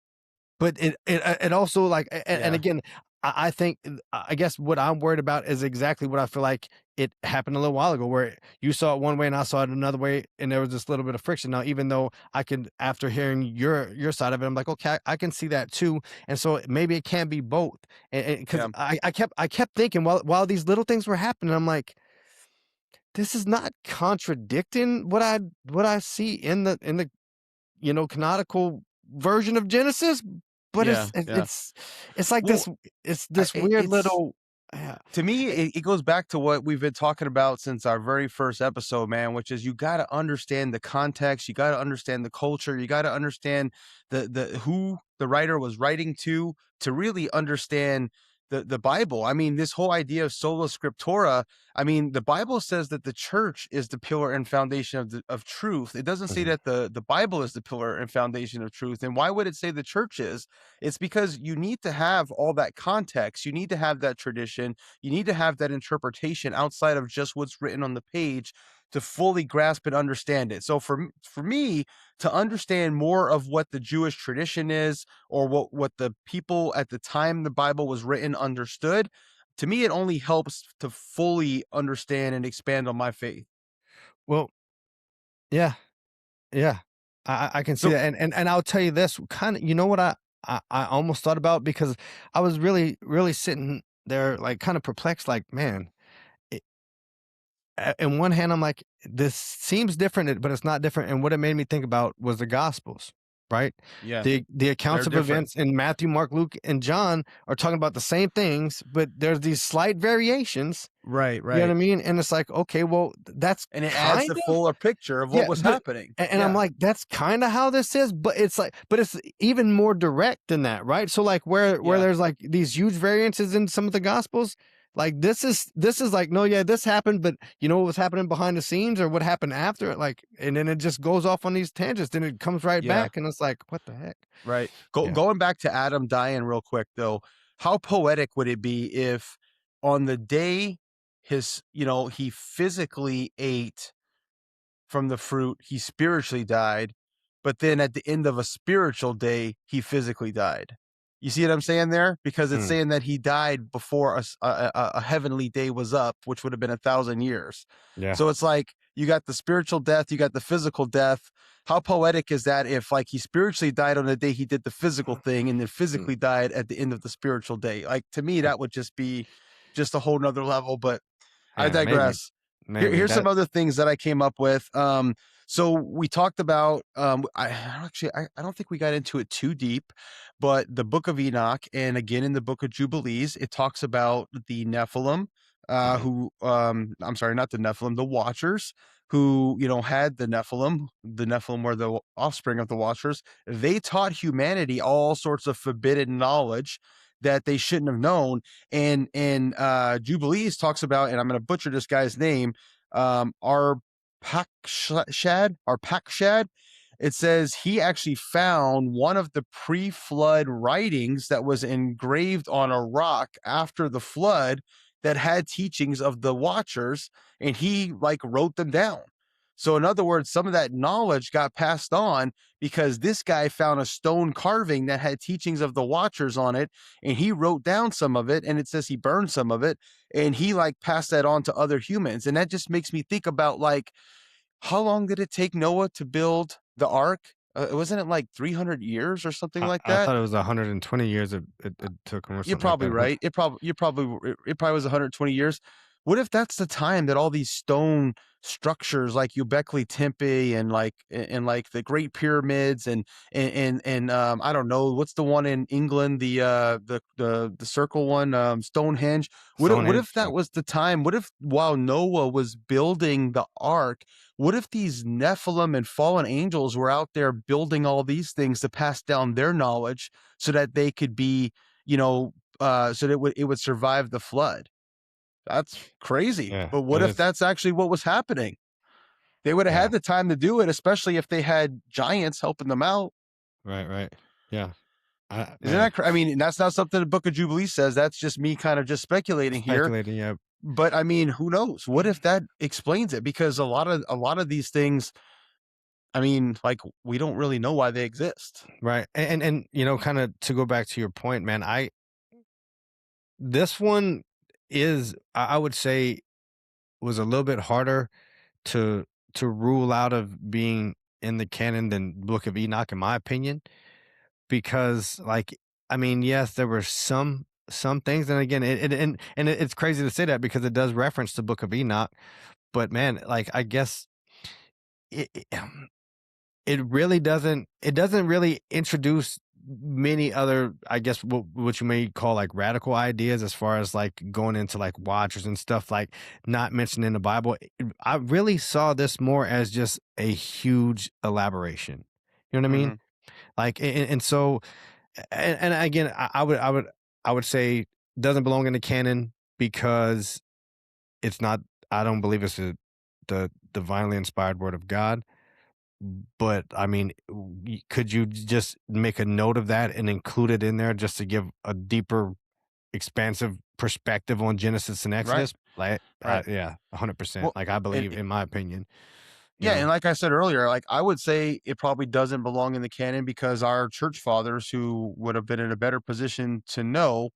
but it also like, and Yeah. again, I think, I guess what I'm worried about is exactly what I feel like it happened a little while ago, where you saw it one way and I saw it another way, and there was this little bit of friction. Now, even though I could, after hearing your side of it, I'm like, okay, I can see that too, and so maybe it can be both. And because Yeah. I kept thinking while these little things were happening, I'm like, this is not contradicting what I see in the canonical version of Genesis, but Yeah. it's Yeah. it's like Well, this weird it's little yeah. to me, it goes back to what we've been talking about since our very first episode, man, which is you got to understand the context, you got to understand the culture, you got to understand the who the writer was writing to really understand the Bible. I mean, this whole idea of sola scriptura. I mean, the Bible says that the church is the pillar and foundation of truth. It doesn't say Mhm. that the Bible is the pillar and foundation of truth. And why would it say the church is? It's because you need to have all that context. You need to have that tradition. You need to have that interpretation outside of just what's written on the page to fully grasp and understand it. So for me to understand more of what the Jewish tradition is, or what the people at the time the Bible was written understood, to me it only helps to fully understand and expand on my faith. Well, yeah, yeah. I can see So that, and I'll tell you this, kinda, what I almost thought about, because I was really sitting there, like, kinda perplexed, like, man, in one hand, I'm like, this seems different, but it's not different. And what it made me think about was the Gospels, right? yeah, The they're accounts of different. events in Matthew, Mark, Luke, and John are talking about the same things, but there's these slight variations. Right, You know what I right. mean? And it's like, okay, well, that's And it adds kind the of fuller picture of what yeah, was but happening. and I'm Yeah, like, that's kind of how this is, but it's like, but it's even more direct than that, right? So like where yeah, there's like these huge variances in some of the gospels, like this is like, no, yeah, this happened, but you know what was happening behind the scenes or what happened after it, like, and then it just goes off on these tangents, then it comes right yeah. back, and it's like, what the heck? Right. Yeah. Going back to Adam dying real quick though, how poetic would it be if on the day he physically ate from the fruit, he spiritually died, but then at the end of a spiritual day, he physically died. You see what I'm saying there? Because it's Mm, saying that he died before a heavenly day was up, which would have been 1,000 years. yeah. So it's like you got the spiritual death, you got the physical death. How poetic is that if like he spiritually died on the day he did the physical thing and then Mm, physically died at the end of the spiritual day? Like to me, that would just be just a whole nother level, but I yeah, maybe, digress. maybe Here's some that. other things that I came up with. So we talked about, I don't think we got into it too deep, but the Book of Enoch, and again in the Book of Jubilees, it talks about the Nephilim, Mhm. who, I'm sorry, not the Nephilim, the Watchers, who had the Nephilim. The Nephilim were the offspring of the Watchers. They taught humanity all sorts of forbidden knowledge that they shouldn't have known. And Jubilees talks about, and I'm going to butcher this guy's name, Arpakshad. It says he actually found one of the pre-flood writings that was engraved on a rock after the flood that had teachings of the Watchers, and he like wrote them down. So in other words, some of that knowledge got passed on because this guy found a stone carving that had teachings of the Watchers on it, and he wrote down some of it, and it says he burned some of it, and he like passed that on to other humans. And that just makes me think about like, how long did it take Noah to build the ark? Wasn't it like 300 years or something like I that? thought it was 120 years it took him or You're something like probably that. right. It probably was 120 years. what if that's the time that all these stone structures like Göbekli Tepe and like the Great Pyramids and I don't know, what's the one in England, the circle one, Stonehenge. What Stonehenge. if that was the time? What if while Noah was building the ark, what if these Nephilim and fallen angels were out there building all these things to pass down their knowledge so that they could be, so that it would survive the flood? That's crazy. Yeah, But what it if is. that's actually what was happening? They would have Yeah. had the time to do it, especially if they had giants helping them out. Right. Yeah. Isn't Man, that I mean, that's not something the Book of Jubilees says. That's just me kind of just speculating here. speculating. Yeah. But I mean, who knows? What if that explains it? Because a lot of these things, I mean, like, we don't really know why they exist. Right. And kind of to go back to your point, man, this one is, I would say, was a little bit harder to rule out of being in the canon than Book of Enoch, in my opinion, because, like, I mean, yes, there were some things, and again, it's crazy to say that because it does reference the Book of Enoch, but man, like, I guess it it, it really doesn't really introduce many other, I guess, what you may call like radical ideas, as far as like going into like watchers and stuff like not mentioned in the Bible. I really saw this more as just a huge elaboration. You know what I mean? Mhm. Like, and so, and again, I would say doesn't belong in the canon because it's not. I don't believe it's the divinely inspired word of God. But I mean, could you just make a note of that and include it in there just to give a deeper, expansive perspective on Genesis and Right, Exodus? Like, right. yeah, 100%. Well, Like, I and believe, in my opinion, you yeah, know. and like I said earlier, like, I would say it probably doesn't belong in the canon because our church fathers, who would have been in a better position to know,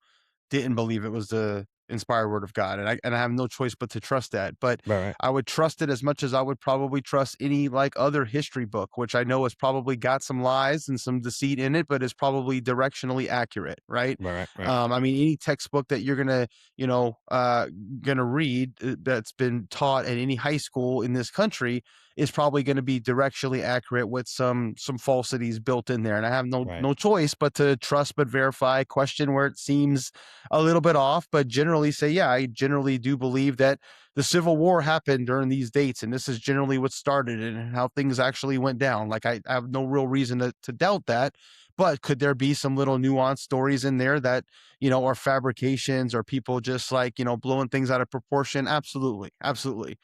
didn't believe it was the inspired word of God, and I have no choice but to trust that. But Right, I would trust it as much as I would probably trust any like other history book, which I know has probably got some lies and some deceit in it, but is probably directionally accurate, right? right. I mean, any textbook that you're you know, uh, gonna read that's been taught at any high school in this country is probably going to be directionally accurate with some falsities built in there, and I have no Right, no choice but to trust but verify, question where it seems a little bit off, but generally say, yeah, I generally do believe that the Civil War happened during these dates, and this is generally what started it and how things actually went down. Like, I have no real reason to doubt that. But could there be some little nuanced stories in there that, are fabrications or people just like, blowing things out of proportion? Absolutely. Absolutely.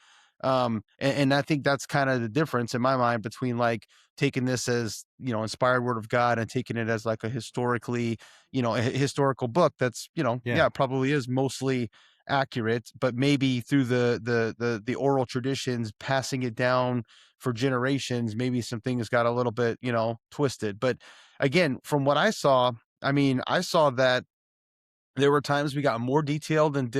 And I think that's kind of the difference in my mind between like taking this as, inspired word of God and taking it as like a historically, a historical book that's, yeah, yeah, it probably is mostly accurate, but maybe through the oral traditions, passing it down for generations, maybe some things got a little bit, twisted. But again, from what I saw, I mean, I saw that there were times we got more detail than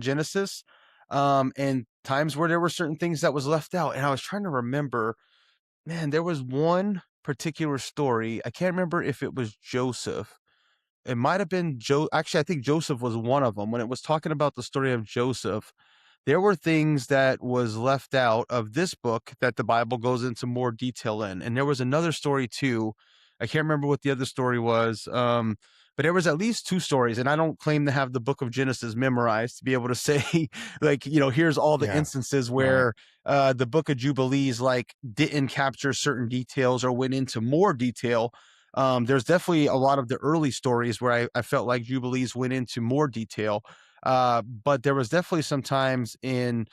Genesis, and times where there were certain things that was left out. And I was trying to remember, man, there was one particular story. I can't remember if it was Joseph. It might have been Joe. Actually, I think Joseph was one of them. When it was talking about the story of Joseph, there were things that was left out of this book that the Bible goes into more detail in. And there was another story too. I can't remember what the other story was. But there was at least two stories, and I don't claim to have the book of Genesis memorized to be able to say, like, here's all the yeah, instances right, where the book of Jubilees like didn't capture certain details or went into more detail. There's definitely a lot of the early stories where I felt like Jubilees went into more detail. But there was definitely some times in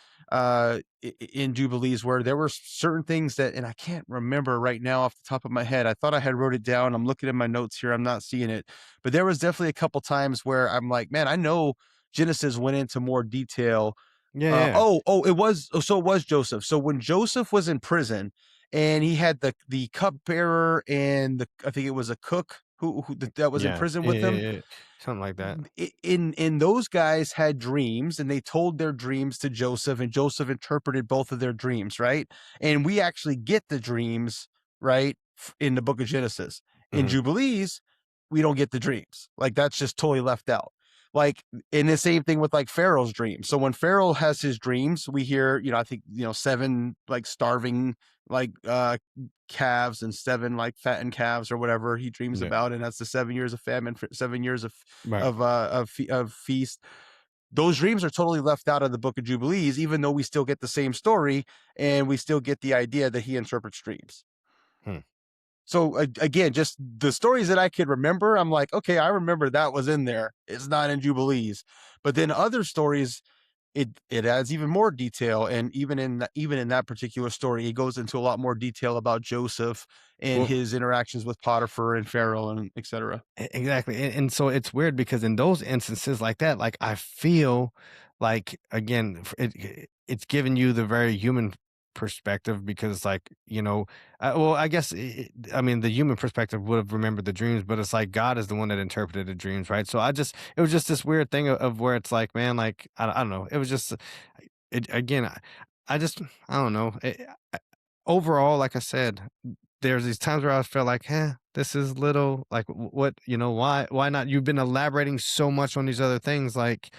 Jubilees where there were certain things that, and I can't remember right now off the top of my head. I thought I had wrote it down. I'm looking at my notes here. I'm not seeing it, but there was definitely a couple times where I'm like, man, I know Genesis went into more detail. yeah. So it was Joseph. So when Joseph was in prison and he had the cupbearer and I think it was a cook that was in Yeah, prison yeah, with yeah, him, yeah, something like that. in those guys had dreams and they told their dreams to Joseph and Joseph interpreted both of their dreams, right? And we actually get the dreams, right, in the book of Genesis. In Mhm. Jubilees, we don't get the dreams. Like, that's just totally left out. like, in the same thing with like Pharaoh's dreams. So when Pharaoh has his dreams, we hear, I think, 7 like starving like calves and 7 like fattened calves or whatever he dreams Yeah. about, and that's the 7 years of famine, for 7 years of Right. of feast. Those dreams are totally left out of the Book of Jubilees, even though we still get the same story and we still get the idea that he interprets dreams. Hmm. So again, just the stories that I could remember, I'm like, okay, I remember that was in there. It's not in Jubilees. But then other stories, it adds even more detail, and even in that particular story, it goes into a lot more detail about Joseph and Well, his interactions with Potiphar and Pharaoh and etc. exactly. And so it's weird because in those instances like that, like I feel like again, it's giving you the very human perspective because like, well, I guess, I mean, the human perspective would have remembered the dreams, but it's like God is the one that interpreted the dreams, right? So it was just this weird thing of where it's like, man, like, I don't know. It was just, again, I just, I don't know. Overall, like I said, there's these times where I felt like, this is little, like, what, why not? You've been elaborating so much on these other things, like,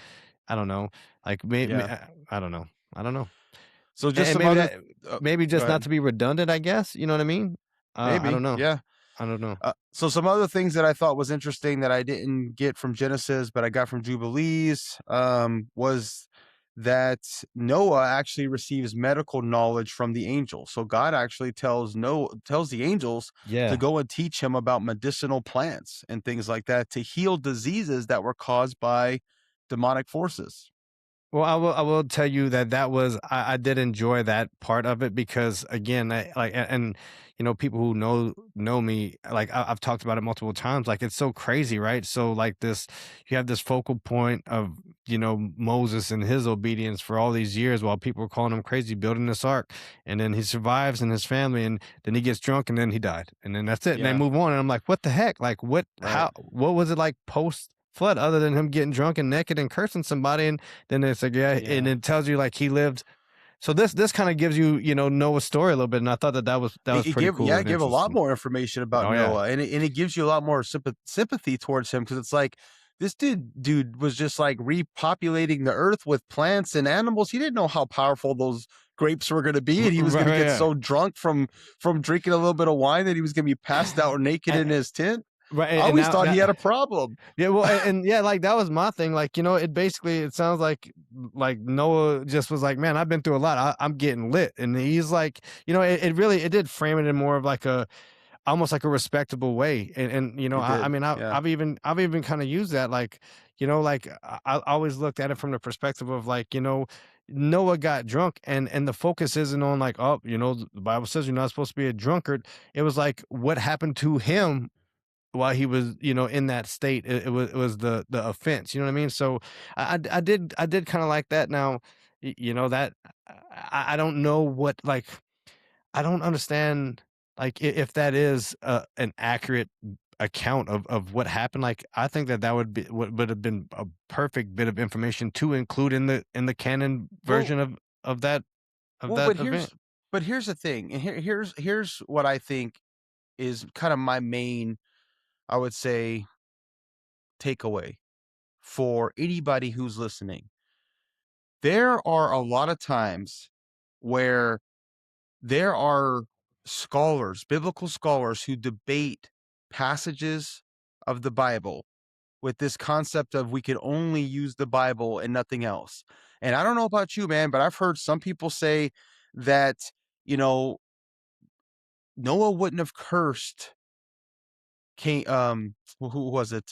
I don't know, like, Yeah. I don't know, I don't know, So just and some maybe other. that, Uh, maybe Go just not ahead. to be redundant, I guess. You know what I mean? I Maybe. don't know, Yeah. I don't know. So some other things that I thought was interesting that I didn't get from Genesis, but I got from Jubilees, was that Noah actually receives medical knowledge from the angels. So God actually tells the angels to Yeah. go and teach him about medicinal plants and things like that to heal diseases that were caused by demonic forces. Well, I will tell you that that was I did enjoy that part of it because again, and people who know me, like I've talked about it multiple times. Like it's so crazy, right? So like this, you have this focal point of Moses and his obedience for all these years while people were calling him crazy building this ark, and then he survives and his family, and then he gets drunk and then he died, and then that's it, and they Yeah, move on. And I'm like, what the heck? Like right. what was it like post flood other than him getting drunk and naked and cursing somebody? And then it's like, yeah, and Yeah. it tells you like he lived. So this kind of gives you, Noah's story a little bit, and I thought that was pretty cool It and give a lot interesting. more information about Oh yeah, Noah, and it gives you a lot more sympathy towards him, because it's like this dude was just like repopulating the earth with plants and animals. He didn't know how powerful those grapes were going to be, and he was right, going to right, get yeah, so drunk from drinking a little bit of wine that he was going to be passed out naked and, in his tent. right, I and always now thought he that had a problem. yeah, well, and yeah, like that was my thing. Like it basically it sounds like Noah just was like, man, I've been through a lot. I'm getting lit, and he's like, it really it did frame it in more of like a almost like a respectable way. And It I did, mean, yeah, I've even kind of used that, like, like I always looked at it from the perspective of like, Noah got drunk, and the focus isn't on like, oh, the Bible says you're not supposed to be a drunkard. It was like what happened to him while he was, in that state. It was the offense. You know what I mean? So I did kind of like that. Now, that I don't know what, like, I don't understand, like, if that is an accurate account of what happened. Like, I think that would have been a perfect bit of information to include in the canon well version of that of well that but event. here's the thing, and here's what I think is kind of my main, I would say, takeaway for anybody who's listening. There are a lot of times where there are scholars, biblical scholars, who debate passages of the Bible with this concept of we could only use the Bible and nothing else. And I don't know about you, man, but I've heard some people say that, you know, Noah wouldn't have cursed King, who was it?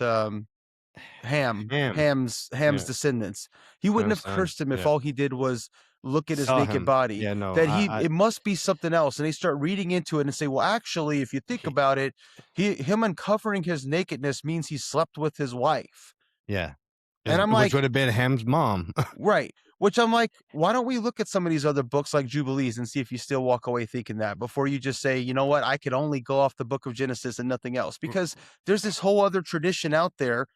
Ham. Ham's Yeah. descendants. He wouldn't Ham's have son. cursed him if Yeah. all he did was look at his Saw naked him. body. Yeah. No. That I. it must be something else, and they start reading into it and say, well, actually, if you think He, about it, him uncovering his nakedness means he slept with his wife. yeah. And I'm Which like, would have been Ham's mom. right. Which I'm like, why don't we look at some of these other books like Jubilees and see if you still walk away thinking that before you just say, you know what, I could only go off the book of Genesis and nothing else. Because there's this whole other tradition out there,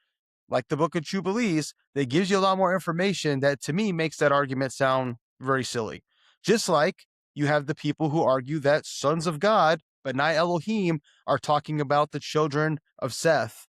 like the Book of Jubilees, that gives you a lot more information that to me makes that argument sound very silly. Just like you have the people who argue that sons of God, but not Elohim, are talking about the children of Seth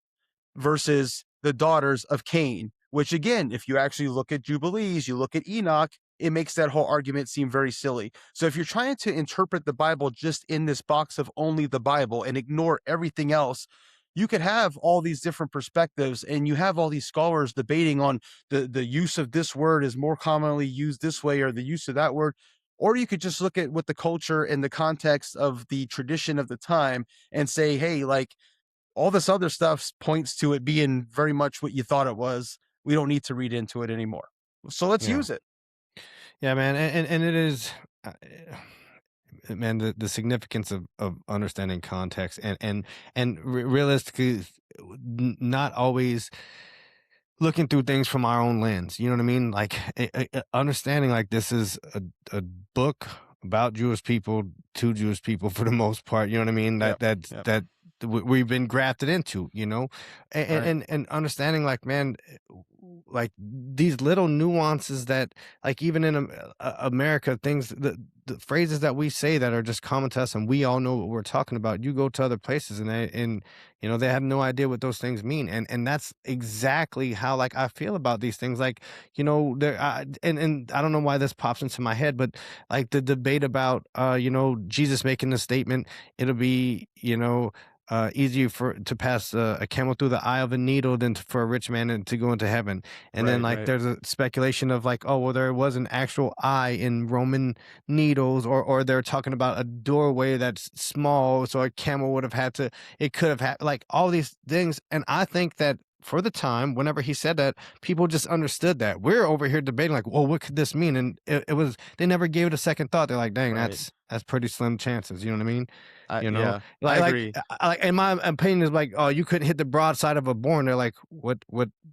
versus the daughters of Cain, which again, if you actually look at Jubilees, you look at Enoch, it makes that whole argument seem very silly. So if you're trying to interpret the Bible just in this box of only the Bible and ignore everything else, you could have all these different perspectives, and you have all these scholars debating on the use of this word is more commonly used this way, or the use of that word. Or you could just look at what the culture and the context of the tradition of the time and say, hey, like, all this other stuff points to it being very much what you thought it was. We don't need to read into it anymore. So let's Yeah. use it. Yeah, man, and it is, man, the significance of understanding context and realistically, not always looking through things from our own lens. You know what I mean? Like understanding like this is a book about Jewish people to Jewish people for the most part. You know what I mean? Yep. Yep. That we've been grafted into. You know, Right. and understanding like, man, like these little nuances that like even in America, things the phrases that we say that are just common to us and we all know what we're talking about. You go to other places and you know, they have no idea what those things mean, and that's exactly how like I feel about these things. Like, you know, and I don't know why this pops into my head, but like the debate about you know, Jesus making the statement, it'll be, you know, easier for to pass a camel through the eye of a needle than for a rich man and to go into heaven. And then Right. like Right. there's a speculation of like, oh well, there was an actual eye in Roman needles, or they're talking about a doorway that's small, so a camel would have had to, it could have had like all these things. And I think that for the time, whenever he said that, people just understood that. We're over here debating, like, well, what could this mean? And it was, they never gave it a second thought. They're like, dang, Right. that's pretty slim chances. You know what I mean? You know, Yeah, I agree. like in my opinion is like, oh, you couldn't hit the broadside of a bourne. They're like, what,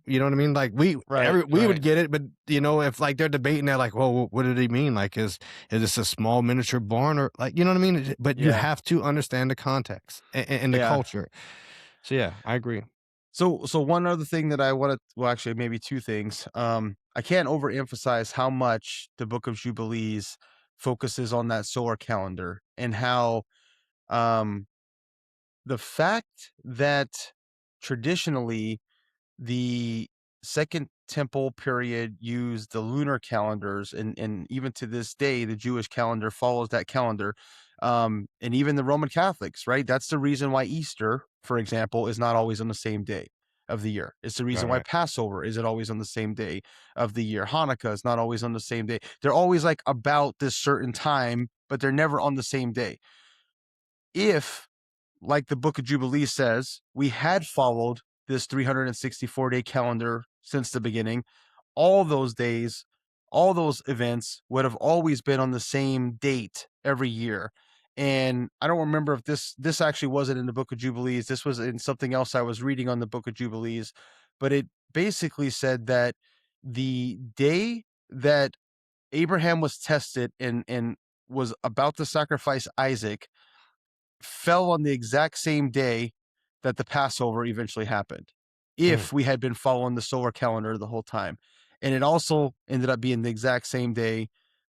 you know what I mean? Like Right. we would Right. get it, but you know, if like they're debating that, like, well, what did he mean? Like, is this a small miniature barn or like, you know what I mean? But you Yeah. have to understand the context and the Yeah. culture. So yeah, I agree. So one other thing that I want to, well, actually, maybe two things. I can't overemphasize how much the Book of Jubilees focuses on that solar calendar, and how um the fact that traditionally the second temple period used the lunar calendars, and even to this day the Jewish calendar follows that calendar, and even the Roman Catholics, right? That's the reason why Easter, for example, is not always on the same day of the year. It's the Right, reason why right. Passover isn't always on the same day of the year. Hanukkah is not always on the same day. They're always like about this certain time, but they're never on the same day. If, like the Book of Jubilees says, we had followed this 364-day calendar since the beginning, all those days, all those events would have always been on the same date every year. And I don't remember if this actually wasn't in the Book of Jubilees. This was in something else I was reading on the Book of Jubilees, but it basically said that the day that Abraham was tested and was about to sacrifice Isaac fell on the exact same day that the Passover eventually happened, Mm, if we had been following the solar calendar the whole time. And it also ended up being the exact same day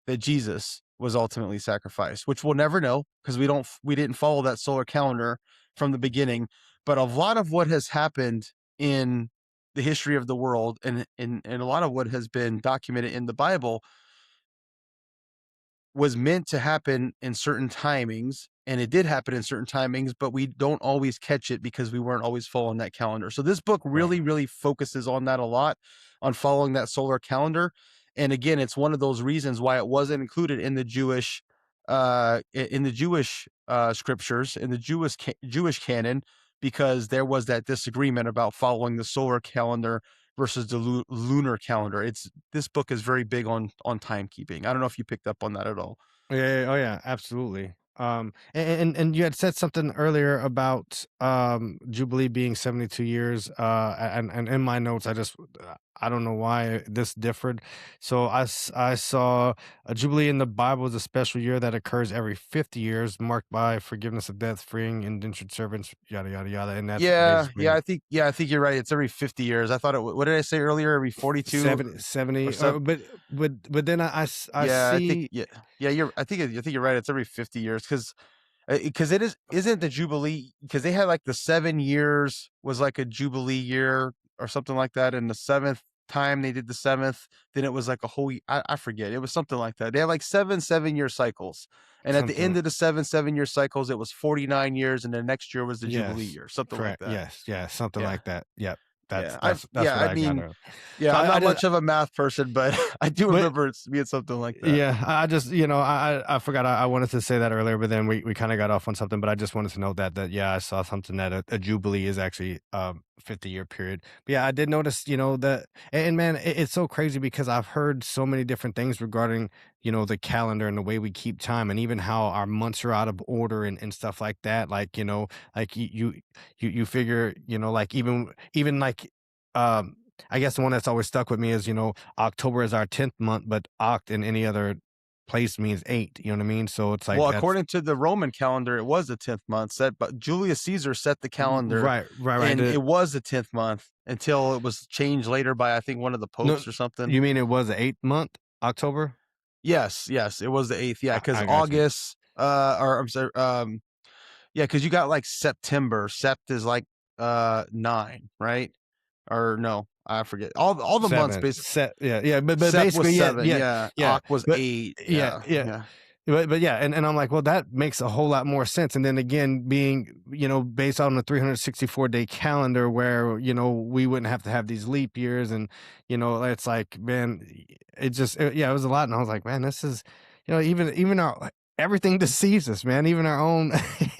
that Jesus was ultimately sacrificed, which we'll never know because we didn't follow that solar calendar from the beginning. But a lot of what has happened in the history of the world, and a lot of what has been documented in the Bible, was meant to happen in certain timings, and it did happen in certain timings, but we don't always catch it because we weren't always following that calendar. So this book right. really, really focuses on that a lot, on following that solar calendar. And again, it's one of those reasons why it wasn't included in the Jewish scriptures, in the Jewish canon, because there was that disagreement about following the solar calendar versus the lunar calendar. It's This book is very big on timekeeping. I don't know if you picked up on that at all. Yeah, yeah, oh yeah, absolutely. And you had said something earlier about Jubilee being 72 years. And in my notes, I don't know why this differed. So I saw a Jubilee in the Bible is a special year that occurs every 50 years, marked by forgiveness of death, freeing indentured servants, yada yada yada. And that's basically I think you're right. It's every 50 years. I thought what did I say earlier? Every 42 or 70. so. But then I Yeah, I think see. yeah, I think you're right. It's every 50 years because it isn't the Jubilee, because they had like the 7 years was like a Jubilee year or something like that, and the seventh time they did the seventh, then it was like a whole I forget. It was something like that. They had like 7 7-year cycles. And at the end Something. of the 7 7-year cycles, it was 49 years, and the next year was the Jubilee Yes. year, something like Correct. that. Yes. Yeah. Something Yeah. like that. Yep. Yeah. That's what I I got mean, earlier. yeah, So I'm I not just much of a math person, but I do but remember it being something like that. yeah, I just, I forgot I wanted to say that earlier, but then we kind of got off on something, but I just wanted to note that yeah, I saw something that a jubilee is actually 50-year period. But yeah, I did notice, that, and man, it's so crazy because I've heard so many different things regarding, the calendar and the way we keep time, and even how our months are out of order and stuff like that. Like, like you figure, like even like I guess the one that's always stuck with me is, October is our 10th month, but oct in any other place means 8, you know what I mean? So it's like Well, that's according to the Roman calendar, it was the 10th month set, but Julius Caesar set the calendar, right, right, right. and it was the 10th month until it was changed later by, I think, one of the No, popes or something. you mean it was the 8th month, October? Yes, yes, it was the 8th. Yeah, because I got you. August, or I'm sorry, yeah, because you got like September. Sept is like 9, right? Or no, I forget. All the months 7, basically. set, yeah, yeah, but Sep was basically, yeah, 7, yeah, yeah. yeah, Oct was but 8, yeah, yeah, yeah. yeah. But yeah, and I'm like, well, that makes a whole lot more sense. And then again, being based on the 364-day calendar, where we wouldn't have to have these leap years, and it's like, man, yeah, it was a lot. And I was like, man, this is, even our everything deceives us, man. Even our own,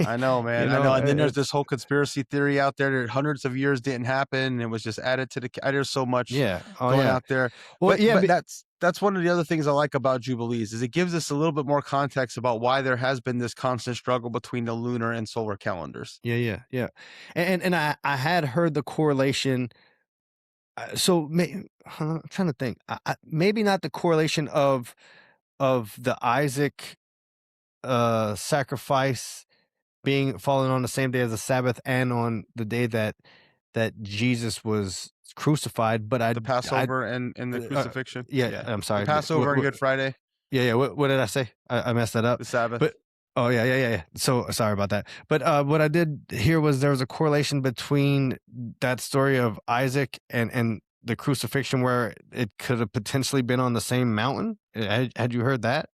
I know, man. I know. And then there's this whole conspiracy theory out there that hundreds of years didn't happen, and it was just added to the. There's so much yeah, oh going yeah. out there, Well, but yeah, that's one of the other things I like about Jubilees is it gives us a little bit more context about why there has been this constant struggle between the lunar and solar calendars. yeah, yeah, yeah. And I had heard the correlation. So I'm trying to think. Maybe not the correlation of the Isaac sacrifice being falling on the same day as the Sabbath and on the day that Jesus was crucified, but The I Passover and the uh, crucifixion. yeah, Yeah, I'm the sorry. Passover and Good Friday, Yeah, yeah. What did I say? I messed that up. the Sabbath. But oh yeah, yeah, yeah, yeah. So sorry about that. But what I did hear was there was a correlation between that story of Isaac and the crucifixion, where it could have potentially been on the same mountain. Had you heard that?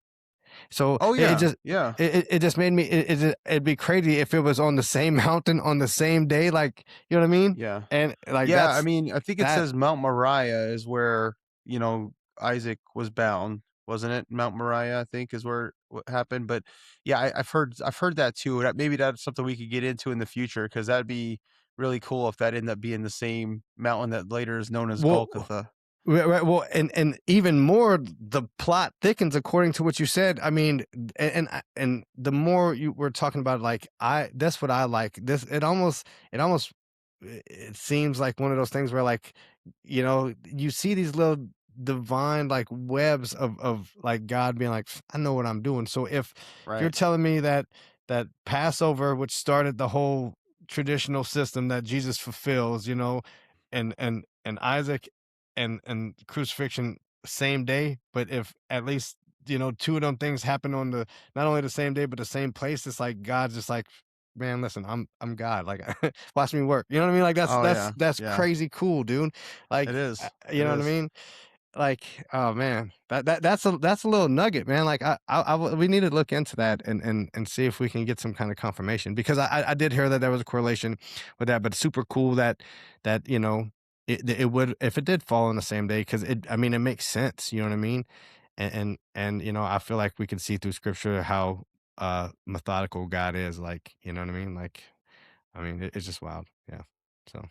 So Oh it yeah, just yeah, it just made me it'd be crazy if it was on the same mountain on the same day, like, you know what I mean? yeah. And like Yeah, I that's mean, I think it that says Mount Moriah is where, Isaac was bound, wasn't it? Mount Moriah, I think, is where what happened. But yeah, I've heard that too. That maybe that's something we could get into in the future because that'd be really cool if that ended up being the same mountain that later is known as well. Golgotha. Right, right. Well, and even more, the plot thickens according to what you said. I mean, and the more you were talking about, like, that's what I like. It almost it seems like one of those things where, like, you see these little divine, like, webs of like God being like, I know what I'm doing. So if you're Right. telling me that Passover, which started the whole traditional system that Jesus fulfills, and Isaac and crucifixion same day, but if at least two of them things happen on the not only the same day but the same place, it's like God's just like, man, listen, I'm God, like, watch me work, you know what I mean? Like that's Oh that's yeah. that's Yeah. crazy cool, dude. Like, It is. you It know what I is. mean? Like, oh man, that's a little nugget, man. Like, we need to look into that and see if we can get some kind of confirmation, because I did hear that there was a correlation with that, but super cool that it would, if it did fall on the same day, because I mean, it makes sense, you know what I mean? And I feel like we can see through scripture how methodical God is, like, you know what I mean? Like, I mean, it's just wild, yeah. So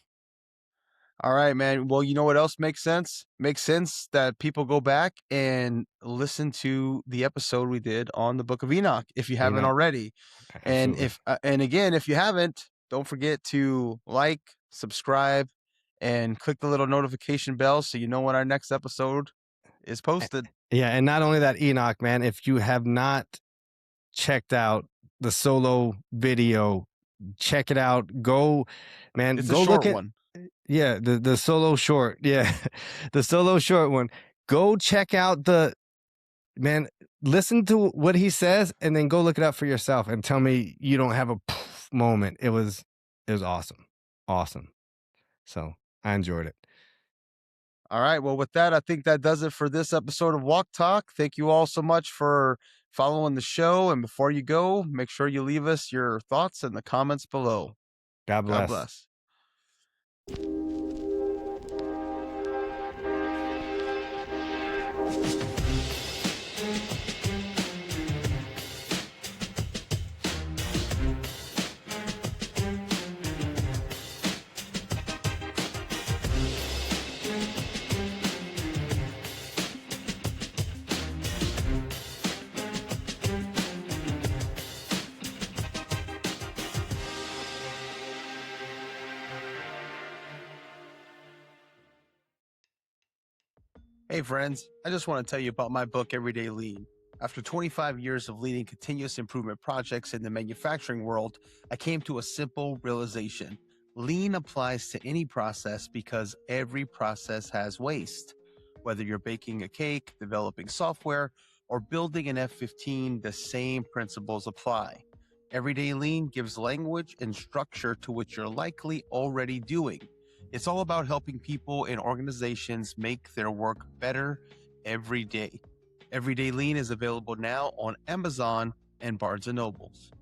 All right, man. Well, you know what else makes sense? Makes sense that people go back and listen to the episode we did on the Book of Enoch if you haven't Enoch, already. And absolutely. if and again, if you haven't, don't forget to like, subscribe, and click the little notification bell so you know when our next episode is posted. Yeah, and not only that, Enoch, man, if you have not checked out the solo video, check it out. Go, man, It's a go look short at, one. yeah, the solo short. Yeah, the solo short one. Go check out man, listen to what he says and then go look it up for yourself and tell me you don't have a poof moment. It was awesome. Awesome. So I enjoyed it. All right. Well, with that, I think that does it for this episode of Walk Talk. Thank you all so much for following the show. And before you go, make sure you leave us your thoughts in the comments below. God God bless. bless. Hey friends, I just want to tell you about my book, Everyday Lean. After 25 years of leading continuous improvement projects in the manufacturing world, I came to a simple realization. Lean applies to any process because every process has waste. Whether you're baking a cake, developing software, or building an F-15, the same principles apply. Everyday Lean gives language and structure to what you're likely already doing. It's all about helping people and organizations make their work better every day. Everyday Lean is available now on Amazon and Barnes & Nobles.